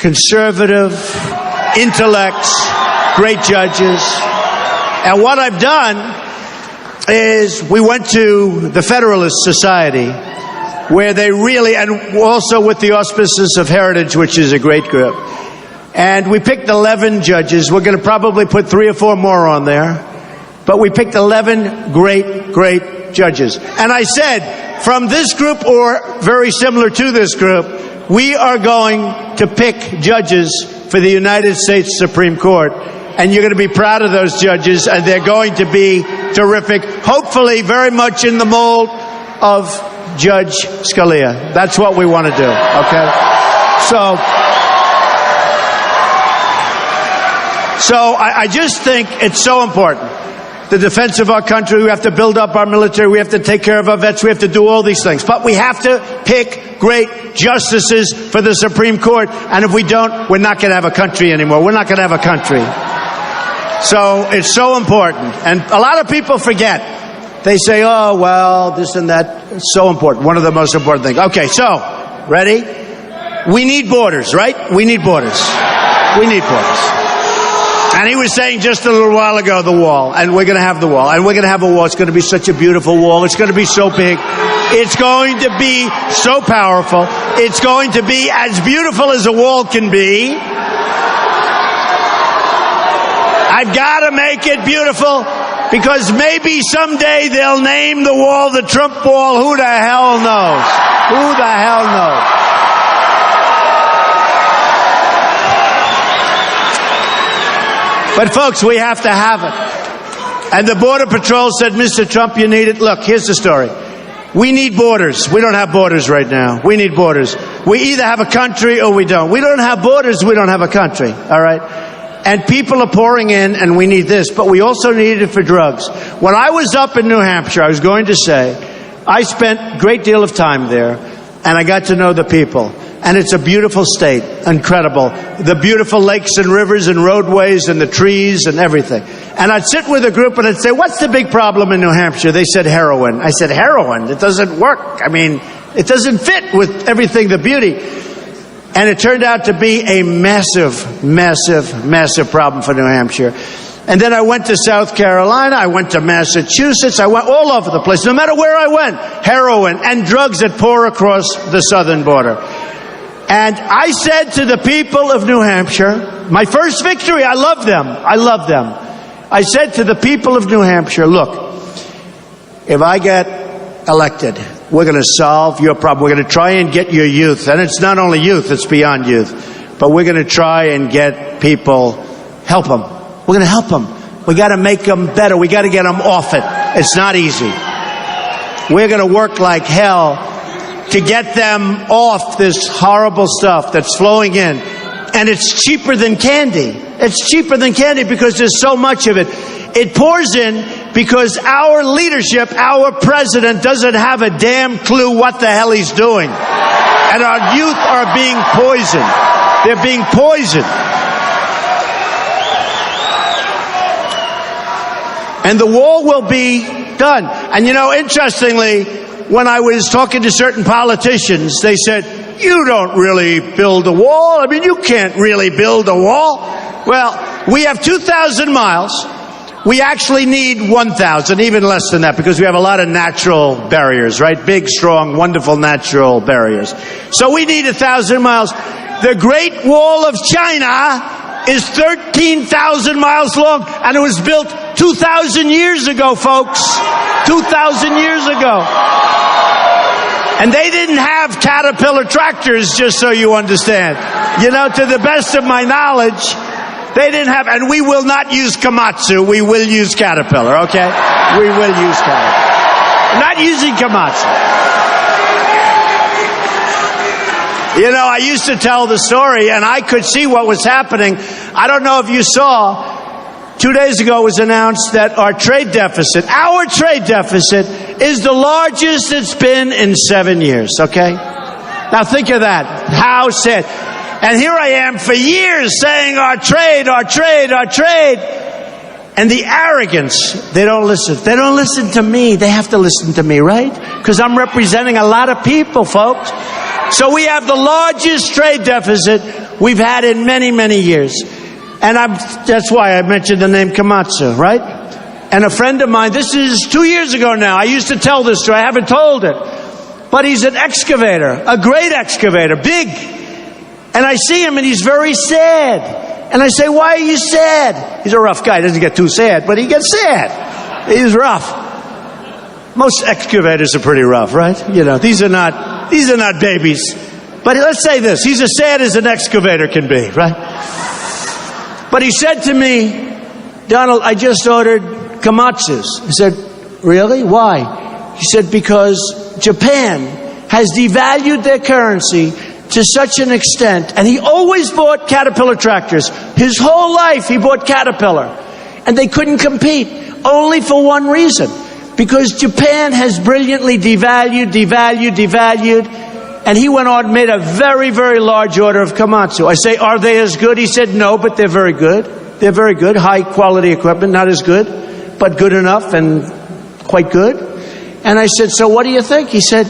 S: conservative, intellects, great judges. And what I've done is we went to the Federalist Society, where they really, and also with the auspices of Heritage, which is a great group. And we picked 11 judges. We're going to probably put 3 or 4 more on there. But we picked 11 great judges. And I said, from this group or very similar to this group, we are going to pick judges for the United States Supreme Court. And you're going to be proud of those judges, and they're going to be terrific. Hopefully very much in the mold of Judge Scalia. That's what we want to do, okay? So I just think it's so important. The defense of our country, we have to build up our military, we have to take care of our vets, we have to do all these things. But we have to pick great justices for the Supreme Court. And if we don't, we're not going to have a country anymore. We're not going to have a country. So it's so important. And a lot of people forget. They say, oh, well, this and that. It's so important. One of the most important things. Okay, so, ready? We need borders, right? We need borders. We need borders. And he was saying just a little while ago, the wall. And we're going to have the wall. And we're going to have a wall. It's going to be such a beautiful wall. It's going to be so big. It's going to be so powerful. It's going to be as beautiful as a wall can be. I've got to make it beautiful, because maybe someday they'll name the wall the Trump wall. Who the hell knows? Who the hell knows? But folks, we have to have it. And the Border Patrol said, Mr. Trump, you need it. Look, here's the story. We need borders. We don't have borders right now. We need borders. We either have a country or we don't. We don't have borders, we don't have a country. All right? And people are pouring in, and we need this, but we also need it for drugs. When I was up in New Hampshire, I was going to say, I spent a great deal of time there, and I got to know the people. And it's a beautiful state, incredible. The beautiful lakes and rivers and roadways and the trees and everything. And I'd sit with a group and I'd say, what's the big problem in New Hampshire? They said heroin. I said, heroin? It doesn't work. I mean, it doesn't fit with everything, the beauty. And it turned out to be a massive problem for New Hampshire. And then I went to South Carolina, I went to Massachusetts, I went all over the place. No matter where I went, heroin and drugs that pour across the southern border. And I said to the people of New Hampshire, my first victory, I love them. I said to the people of New Hampshire, look, if I get elected, we're going to solve your problem. We're going to try and get your youth. And it's not only youth, it's beyond youth. But we're going to try and get people, help them. We're going to help them. We got to make them better. We got to get them off it. It's not easy. We're going to work like hell to get them off this horrible stuff that's flowing in. And it's cheaper than candy. It's cheaper than candy because there's so much of it. It pours in because our leadership, our president, doesn't have a damn clue what the hell he's doing. And our youth are being poisoned. They're being poisoned. And the wall will be done. And you know, interestingly, when I was talking to certain politicians, they said, you don't really build a wall. I mean, you can't really build a wall. Well, we have 2,000 miles. We actually need 1,000, even less than that, because we have a lot of natural barriers, right? Big, strong, wonderful natural barriers. So we need 1,000 miles. The Great Wall of China is 13,000 miles long, and it was built 2,000 years ago, folks. 2,000 years ago. And they didn't have Caterpillar tractors, just so you understand. You know, to the best of my knowledge, they didn't have, and we will not use Komatsu. We will use Caterpillar, okay? We will use Caterpillar. Not using Komatsu. You know, I used to tell the story, and I could see what was happening. I don't know if you saw, 2 days ago it was announced that our trade deficit is the largest it's been in 7 years, okay? Now think of that. How sad. And here I am for years saying our trade. And the arrogance, they don't listen. They don't listen to me. They have to listen to me, right? Because I'm representing a lot of people, folks. So we have the largest trade deficit we've had in many, many years. And that's why I mentioned the name Komatsu, right? And a friend of mine, this is 2 years ago now, I used to tell this story, I haven't told it. But he's an excavator, a great excavator, big. And I see him and he's very sad. And I say, why are you sad? He's a rough guy, doesn't get too sad, but he gets sad. He's rough. Most excavators are pretty rough, right? You know, these are not babies. But let's say this, he's as sad as an excavator can be, right? But he said to me, Donald, I just ordered Komatsus. I said, really? Why? He said, because Japan has devalued their currency to such an extent, and he always bought Caterpillar tractors. His whole life he bought Caterpillar. And they couldn't compete, only for one reason. Because Japan has brilliantly devalued, and he went on and made a very, very large order of Komatsu. I say, are they as good? He said, no, but they're very good. They're very good, high quality equipment, not as good, but good enough and quite good. And I said, so what do you think? He said,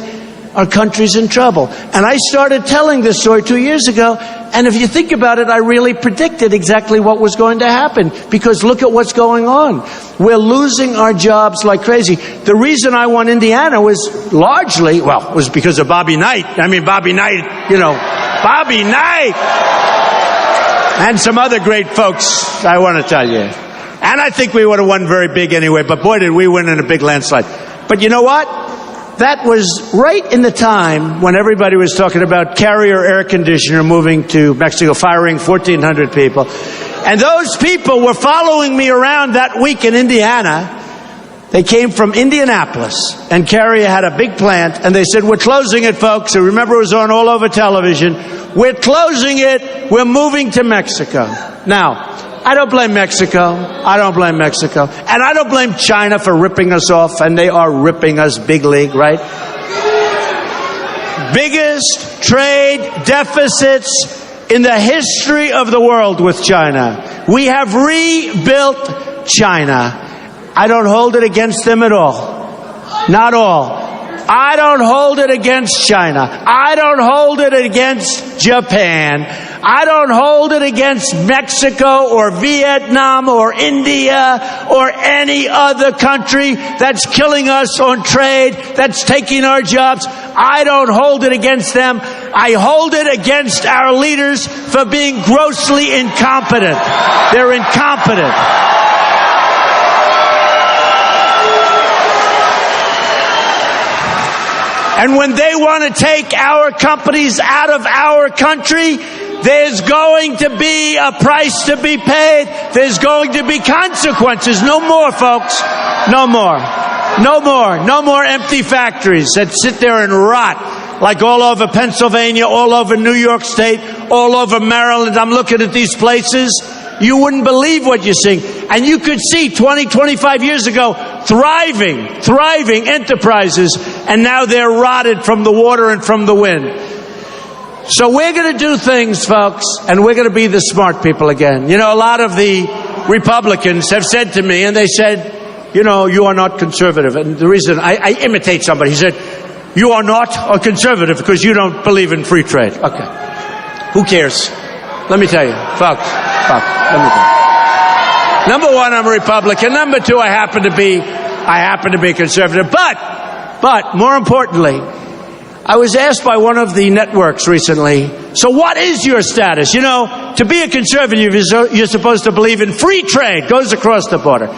S: our country's in trouble. And I started telling this story 2 years ago, and if you think about it, I really predicted exactly what was going to happen, because look at what's going on. We're losing our jobs like crazy. The reason I won Indiana was largely, was because of Bobby Knight. I mean, Bobby Knight, Bobby Knight! And some other great folks, I want to tell you. And I think we would have won very big anyway, but boy, did we win in a big landslide. But you know what? That was right in the time when everybody was talking about Carrier air conditioner moving to Mexico, firing 1,400 people. And those people were following me around that week in Indiana. They came from Indianapolis, and Carrier had a big plant, and they said, we're closing it, folks. So remember, it was on all over television. We're closing it. We're moving to Mexico. Now, I don't blame Mexico. I don't blame Mexico. And I don't blame China for ripping us off, and they are ripping us big league, right? Biggest trade deficits in the history of the world with China. We have rebuilt China. I don't hold it against them at all. Not all. I don't hold it against China. I don't hold it against Japan. I don't hold it against Mexico or Vietnam or India or any other country that's killing us on trade, that's taking our jobs. I don't hold it against them. I hold it against our leaders for being grossly incompetent. They're incompetent. And when they want to take our companies out of our country, there's going to be a price to be paid. There's going to be consequences. No more, folks. No more. No more. No more empty factories that sit there and rot like all over Pennsylvania, all over New York State, all over Maryland. I'm looking at these places. you wouldn't believe what you're seeing. And you could see 20, 25 years ago, thriving enterprises, and now they're rotted from the water and from the wind. So we're going to do things, folks, and we're going to be the smart people again. You know, a lot of the Republicans have said to me, and they said, you know, you are not conservative. And the reason I imitate somebody, he said, you are not a conservative because you don't believe in free trade. Okay. Who cares? Let me tell you, folks, let me tell you. Number one, I'm a Republican. Number two, I happen to be conservative. But more importantly, I was asked by one of the networks recently, so what is your status? You know, to be a conservative, you're supposed to believe in free trade, goes across the border.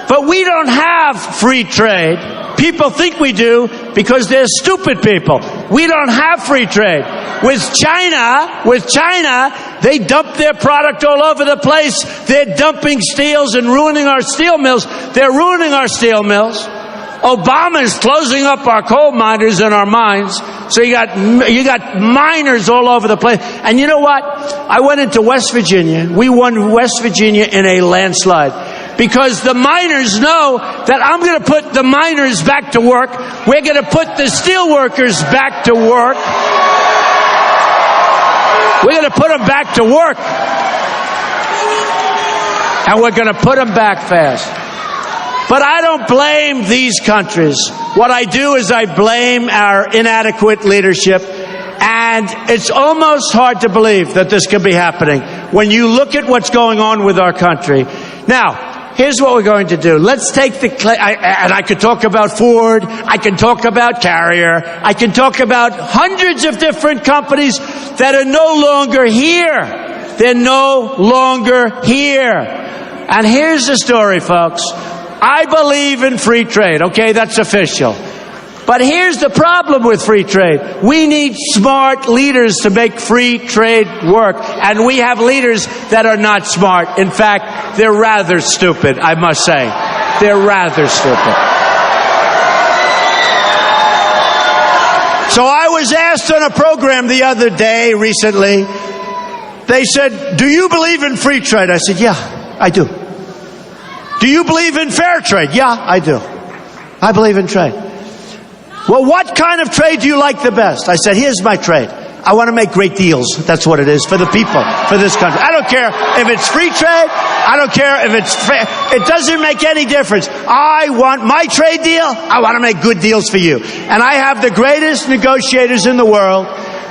S: But we don't have free trade. People think we do because they're stupid people. We don't have free trade. With China, they dump their product all over the place. They're dumping steels and ruining our steel mills. They're ruining our steel mills. Obama's closing up our coal miners and our mines. So you got miners all over the place. And you know what? I went into West Virginia. We won West Virginia in a landslide. Because the miners know that I'm going to put the miners back to work. We're going to put the steel workers back to work. We're going to put them back to work. And we're going to put them back fast. But I don't blame these countries. What I do is I blame our inadequate leadership. And it's almost hard to believe that this could be happening when you look at what's going on with our country. Now, here's what we're going to do. Let's take and I could talk about Ford. I can talk about Carrier. I can talk about hundreds of different companies that are no longer here. They're no longer here. And here's the story, folks. I believe in free trade. Okay, that's official. But here's the problem with free trade. We need smart leaders to make free trade work. And we have leaders that are not smart. In fact, they're rather stupid, I must say. They're rather stupid. So I was asked on a program the other day, recently, they said, do you believe in free trade? I said, yeah, I do. Do you believe in fair trade? Yeah, I do. I believe in trade. Well, what kind of trade do you like the best? I said, here's my trade. I want to make great deals. That's what it is for the people, for this country. I don't care if it's free trade. I don't care if it's fair. It doesn't make any difference. I want my trade deal. I want to make good deals for you. And I have the greatest negotiators in the world.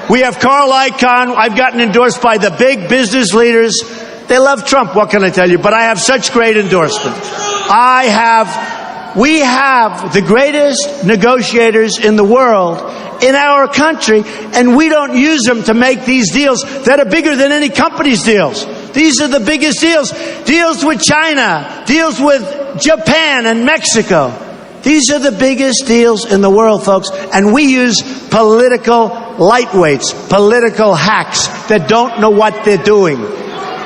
S: We have Carl Icahn. I've gotten endorsed by the big business leaders. They love Trump. What can I tell you? But I have such great endorsement. We have the greatest negotiators in the world in our country, and we don't use them to make these deals that are bigger than any company's deals. These are the biggest deals. Deals with China, deals with Japan and Mexico. These are the biggest deals in the world, folks. And we use political lightweights, political hacks that don't know what they're doing.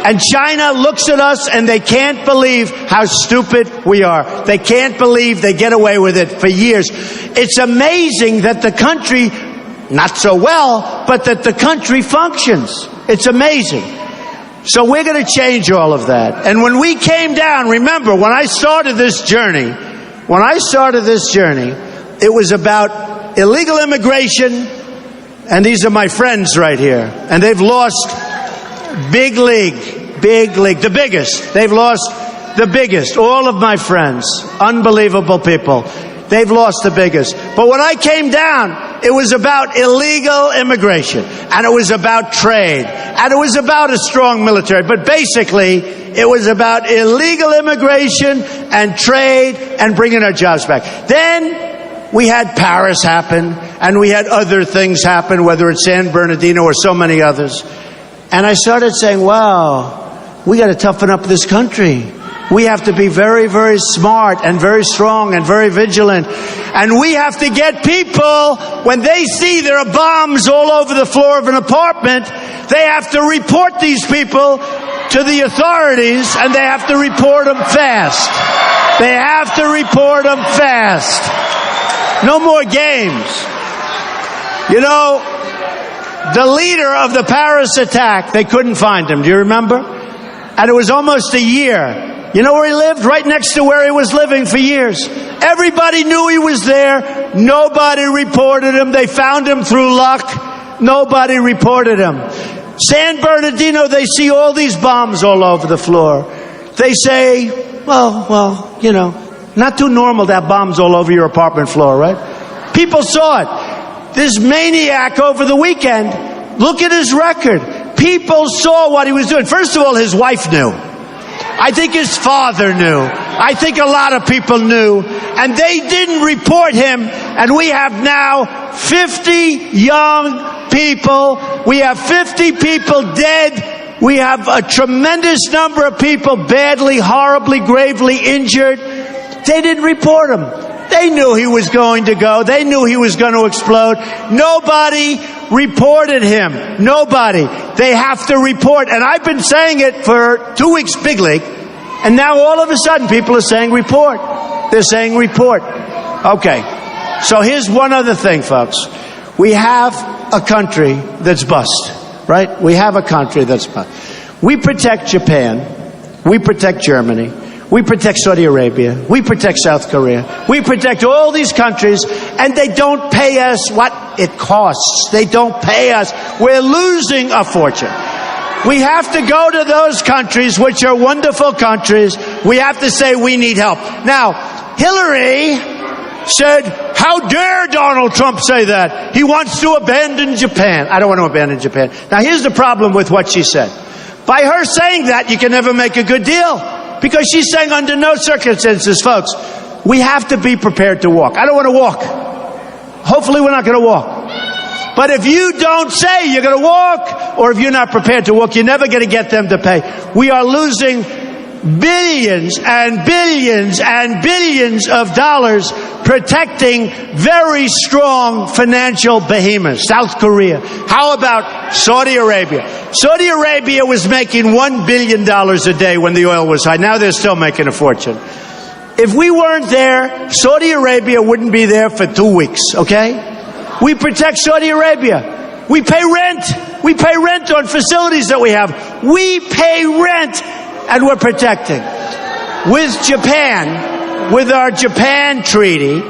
S: And China looks at us and they can't believe how stupid we are. They can't believe they get away with it for years. It's amazing that the country, not so well, but that the country functions. It's amazing. So we're going to change all of that. And when we came down, remember, when I started this journey, it was about illegal immigration. And these are my friends right here. And they've lost big league, the biggest. They've lost the biggest. All of my friends, unbelievable people. They've lost the biggest. But when I came down, it was about illegal immigration. And it was about trade. And it was about a strong military. But basically, it was about illegal immigration and trade and bringing our jobs back. Then we had Paris happen. And we had other things happen, whether it's San Bernardino or so many others. And I started saying, wow, we got to toughen up this country. We have to be very, very smart and very strong and very vigilant. And we have to get people, when they see there are bombs all over the floor of an apartment, they have to report these people to the authorities, and they have to report them fast. They have to report them fast. No more games. You know, the leader of the Paris attack, they couldn't find him. Do you remember? And it was almost a year. You know where he lived? Right next to where he was living for years. Everybody knew he was there. Nobody reported him. They found him through luck. Nobody reported him. San Bernardino, they see all these bombs all over the floor. They say, well, you know, not too normal to have bombs all over your apartment floor, right? People saw it. This maniac over the weekend, look at his record. People saw what he was doing. First of all, his wife knew. I think his father knew. I think a lot of people knew. And they didn't report him. And we have now 50 young people. We have 50 people dead. We have a tremendous number of people badly, horribly, gravely injured. They didn't report him. They knew he was going to go. They knew he was going to explode. Nobody reported him. Nobody. They have to report. And I've been saying it for 2 weeks, big league. And now all of a sudden people are saying report. They're saying report. Okay. So here's one other thing, folks. We have a country that's bust, right? We have a country that's bust. We protect Japan. We protect Germany. We protect Saudi Arabia. We protect South Korea. We protect all these countries, and they don't pay us what it costs. They don't pay us. We're losing a fortune. We have to go to those countries, which are wonderful countries. We have to say we need help. Now, Hillary said, how dare Donald Trump say that? He wants to abandon Japan. I don't want to abandon Japan. Now, here's the problem with what she said. By her saying that, you can never make a good deal. Because she's saying under no circumstances, folks, we have to be prepared to walk. I don't want to walk. Hopefully we're not going to walk. But if you don't say you're going to walk, or if you're not prepared to walk, you're never going to get them to pay. We are losing billions and billions and billions of dollars protecting very strong financial behemoths. South Korea. How about Saudi Arabia? Saudi Arabia was making $1 billion a day when the oil was high. Now they're still making a fortune. If we weren't there, Saudi Arabia wouldn't be there for 2 weeks, okay? We protect Saudi Arabia. We pay rent. We pay rent on facilities that we have. We pay rent, and we're protecting. With Japan, with our Japan treaty,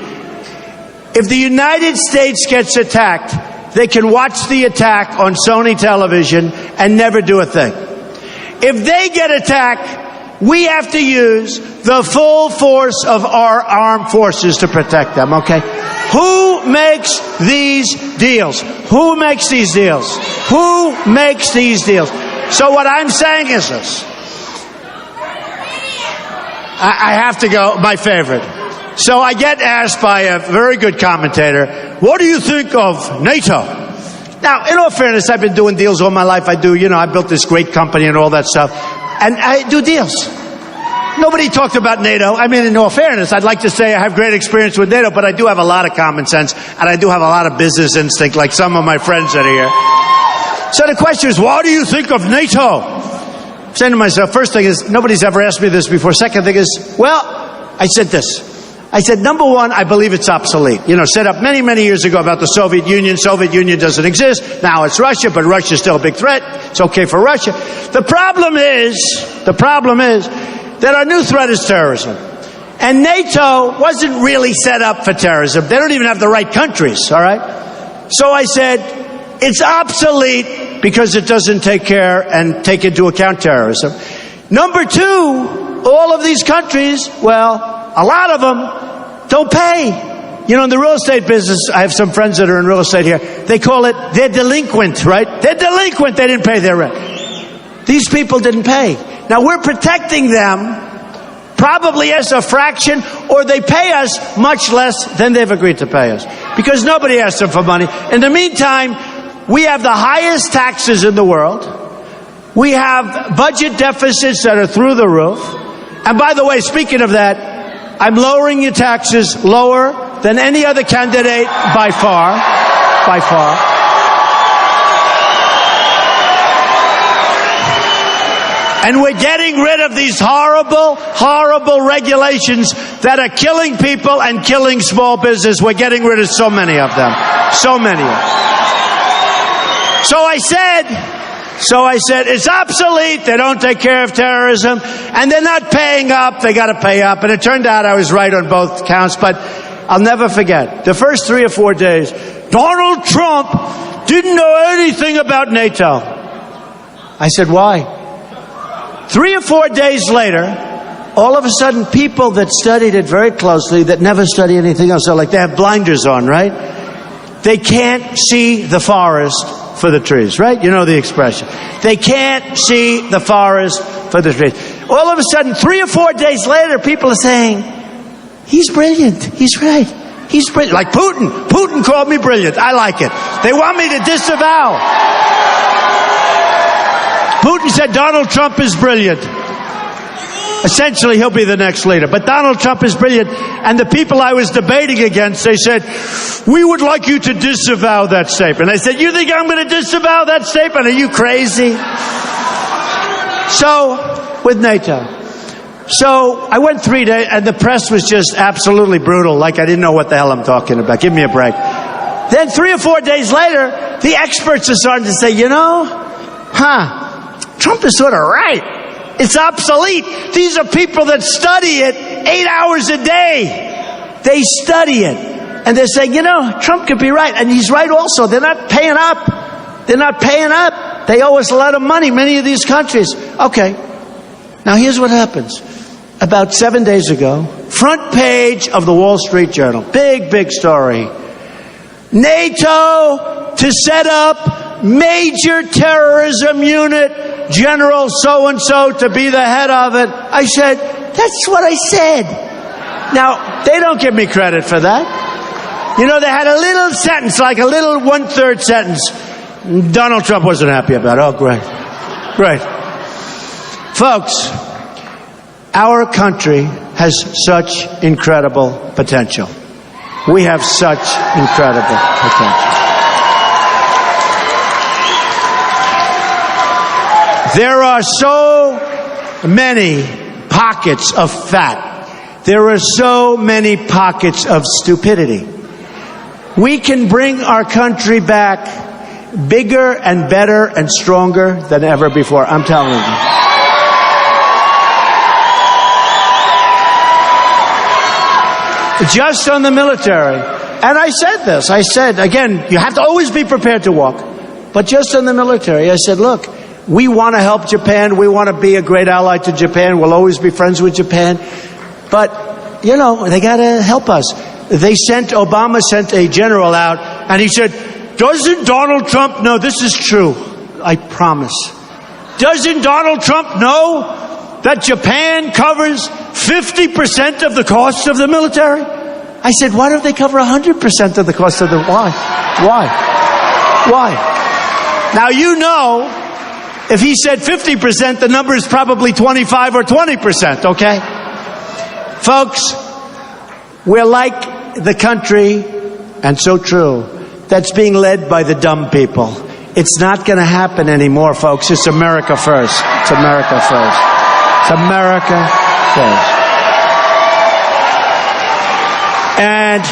S: if the United States gets attacked, they can watch the attack on Sony television and never do a thing. If they get attacked, we have to use the full force of our armed forces to protect them, okay? Who makes these deals? Who makes these deals? Who makes these deals? So what I'm saying is this. I have to go, my favorite. So I get asked by a very good commentator, what do you think of NATO? Now, in all fairness, I've been doing deals all my life. I built this great company and all that stuff. And I do deals. Nobody talked about NATO. I mean, in all fairness, I'd like to say I have great experience with NATO, but I do have a lot of common sense, and I do have a lot of business instinct, like some of my friends that are here. So the question is, what do you think of NATO? I'm saying to myself, first thing is, nobody's ever asked me this before. Second thing is, well, I said this. I said, number one, I believe it's obsolete. Set up many, many years ago about the Soviet Union. Soviet Union doesn't exist. Now it's Russia, but Russia's still a big threat. It's okay for Russia. The problem is that our new threat is terrorism. And NATO wasn't really set up for terrorism. They don't even have the right countries, all right? So I said, it's obsolete because it doesn't take care and take into account terrorism. Number two, all of these countries, well, a lot of them don't pay. In the real estate business, I have some friends that are in real estate here. They call it, they're delinquent, right? They're delinquent. They didn't pay their rent. These people didn't pay. Now we're protecting them probably as a fraction, or they pay us much less than they've agreed to pay us. Because nobody asked them for money. In the meantime, we have the highest taxes in the world. We have budget deficits that are through the roof. And by the way, speaking of that, I'm lowering your taxes lower than any other candidate by far. By far. And we're getting rid of these horrible, horrible regulations that are killing people and killing small business. We're getting rid of so many of them. So many of them. So I said, So I said, it's obsolete. They don't take care of terrorism. And they're not paying up. They got to pay up. And it turned out I was right on both counts. But I'll never forget. The first 3 or 4 days, Donald Trump didn't know anything about NATO. I said, why? 3 or 4 days later, all of a sudden, people that studied it very closely, that never study anything else, so like they have blinders on, right? They can't see the forest for the trees, right? You know the expression. They can't see the forest for the trees. All of a sudden, 3 or 4 days later, people are saying, he's brilliant. He's right. He's brilliant. Like Putin. Putin called me brilliant. I like it. They want me to disavow. Putin said Donald Trump is brilliant. Essentially, he'll be the next leader. But Donald Trump is brilliant. And the people I was debating against, they said, we would like you to disavow that statement. I said, you think I'm going to disavow that statement? Are you crazy? So, with NATO. So, I went 3 days, and the press was just absolutely brutal. Like I didn't know what the hell I'm talking about. Give me a break. Then 3 or 4 days later, the experts are starting to say, Trump is sort of right. It's obsolete. These are people that study it 8 hours a day. They study it. And they're saying, Trump could be right. And he's right also. They're not paying up. They're not paying up. They owe us a lot of money, many of these countries. Okay. Now here's what happens. About 7 days ago, front page of the Wall Street Journal. Big, big story. NATO to set up major terrorism unit. General so-and-so to be the head of it. I said, that's what I said. Now, they don't give me credit for that. They had a little sentence, like a little 1/3 sentence. Donald Trump wasn't happy about it. Oh, great. Great. Folks, our country has such incredible potential. We have such incredible potential. There are so many pockets of fat. There are so many pockets of stupidity. We can bring our country back bigger and better and stronger than ever before. I'm telling you. Just on the military. And I said this. I said, again, you have to always be prepared to walk. But just on the military, I said, look, we want to help Japan. We want to be a great ally to Japan. We'll always be friends with Japan. But, they got to help us. Obama sent a general out, and he said, doesn't Donald Trump know? This is true. I promise. Doesn't Donald Trump know that Japan covers 50% of the cost of the military? I said, why don't they cover 100% of the cost of the... Why? Now, if he said 50%, the number is probably 25 or 20%, okay? Folks, we're like the country, and so true, that's being led by the dumb people. It's not going to happen anymore, folks. It's America first. It's America first. It's America first. And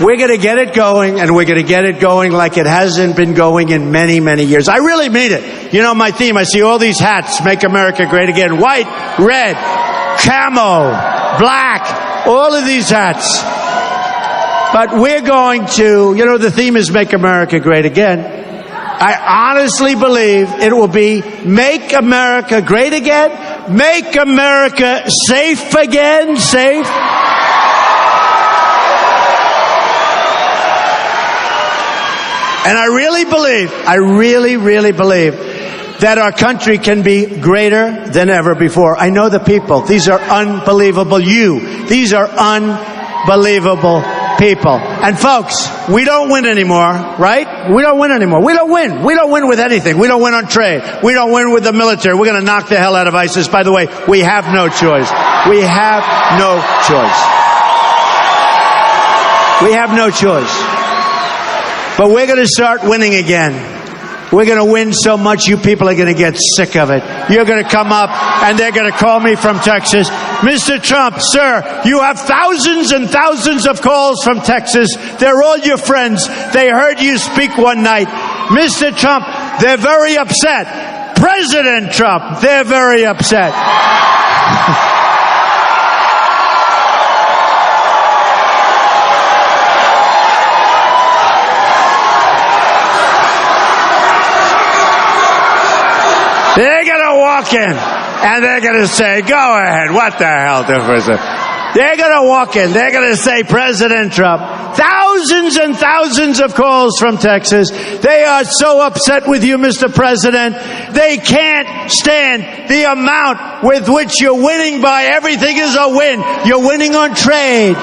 S: we're going to get it going, and we're going to get it going like it hasn't been going in many, many years. I really mean it. My theme, I see all these hats, Make America Great Again. White, red, camo, black, all of these hats. But we're going to, the theme is Make America Great Again. I honestly believe it will be Make America Great Again, Make America Safe Again, safe. And I really believe that our country can be greater than ever before. I know the people. These are unbelievable. These are unbelievable people. And folks, we don't win anymore, right? We don't win anymore. We don't win. We don't win with anything. We don't win on trade. We don't win with the military. We're going to knock the hell out of ISIS. By the way, we have no choice. We have no choice. We have no choice. But we're going to start winning again. We're going to win so much you people are going to get sick of it. You're going to come up and they're going to call me from Texas. Mr. Trump, sir, you have thousands and thousands of calls from Texas. They're all your friends. They heard you speak one night. Mr. Trump, they're very upset. President Trump, they're very upset. They're going to walk in and they're going to say, go ahead, what the hell difference? They're going to walk in, they're going to say, President Trump. Thousands and thousands of calls from Texas. They are so upset with you, Mr. President. They can't stand the amount with which you're winning by. Everything is a win. You're winning on trade.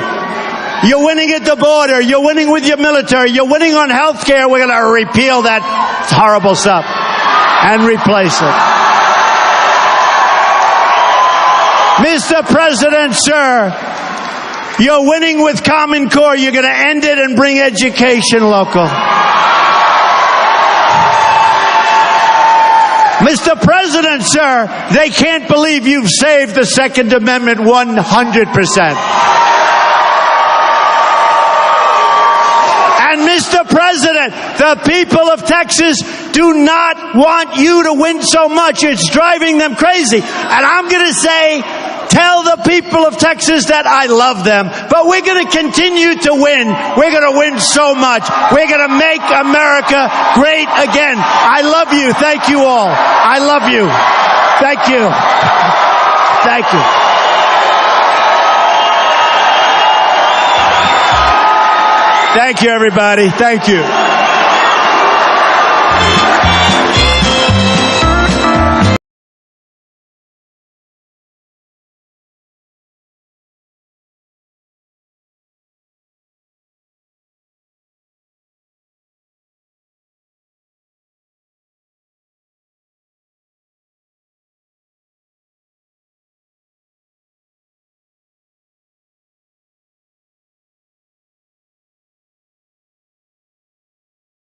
S: You're winning at the border. You're winning with your military. You're winning on health care. We're going to repeal that horrible stuff and replace it. Mr. President, sir, you're winning with Common Core. You're going to end it and bring education local. Mr. President, sir, they can't believe you've saved the Second Amendment 100%. And Mr. President, the people of Texas do not want you to win so much. It's driving them crazy. And I'm going to say, tell the people of Texas that I love them, but we're going to continue to win. We're going to win so much. We're going to make America great again. I love you. Thank you all. I love you. Thank you. Thank you. Thank you, everybody. Thank you.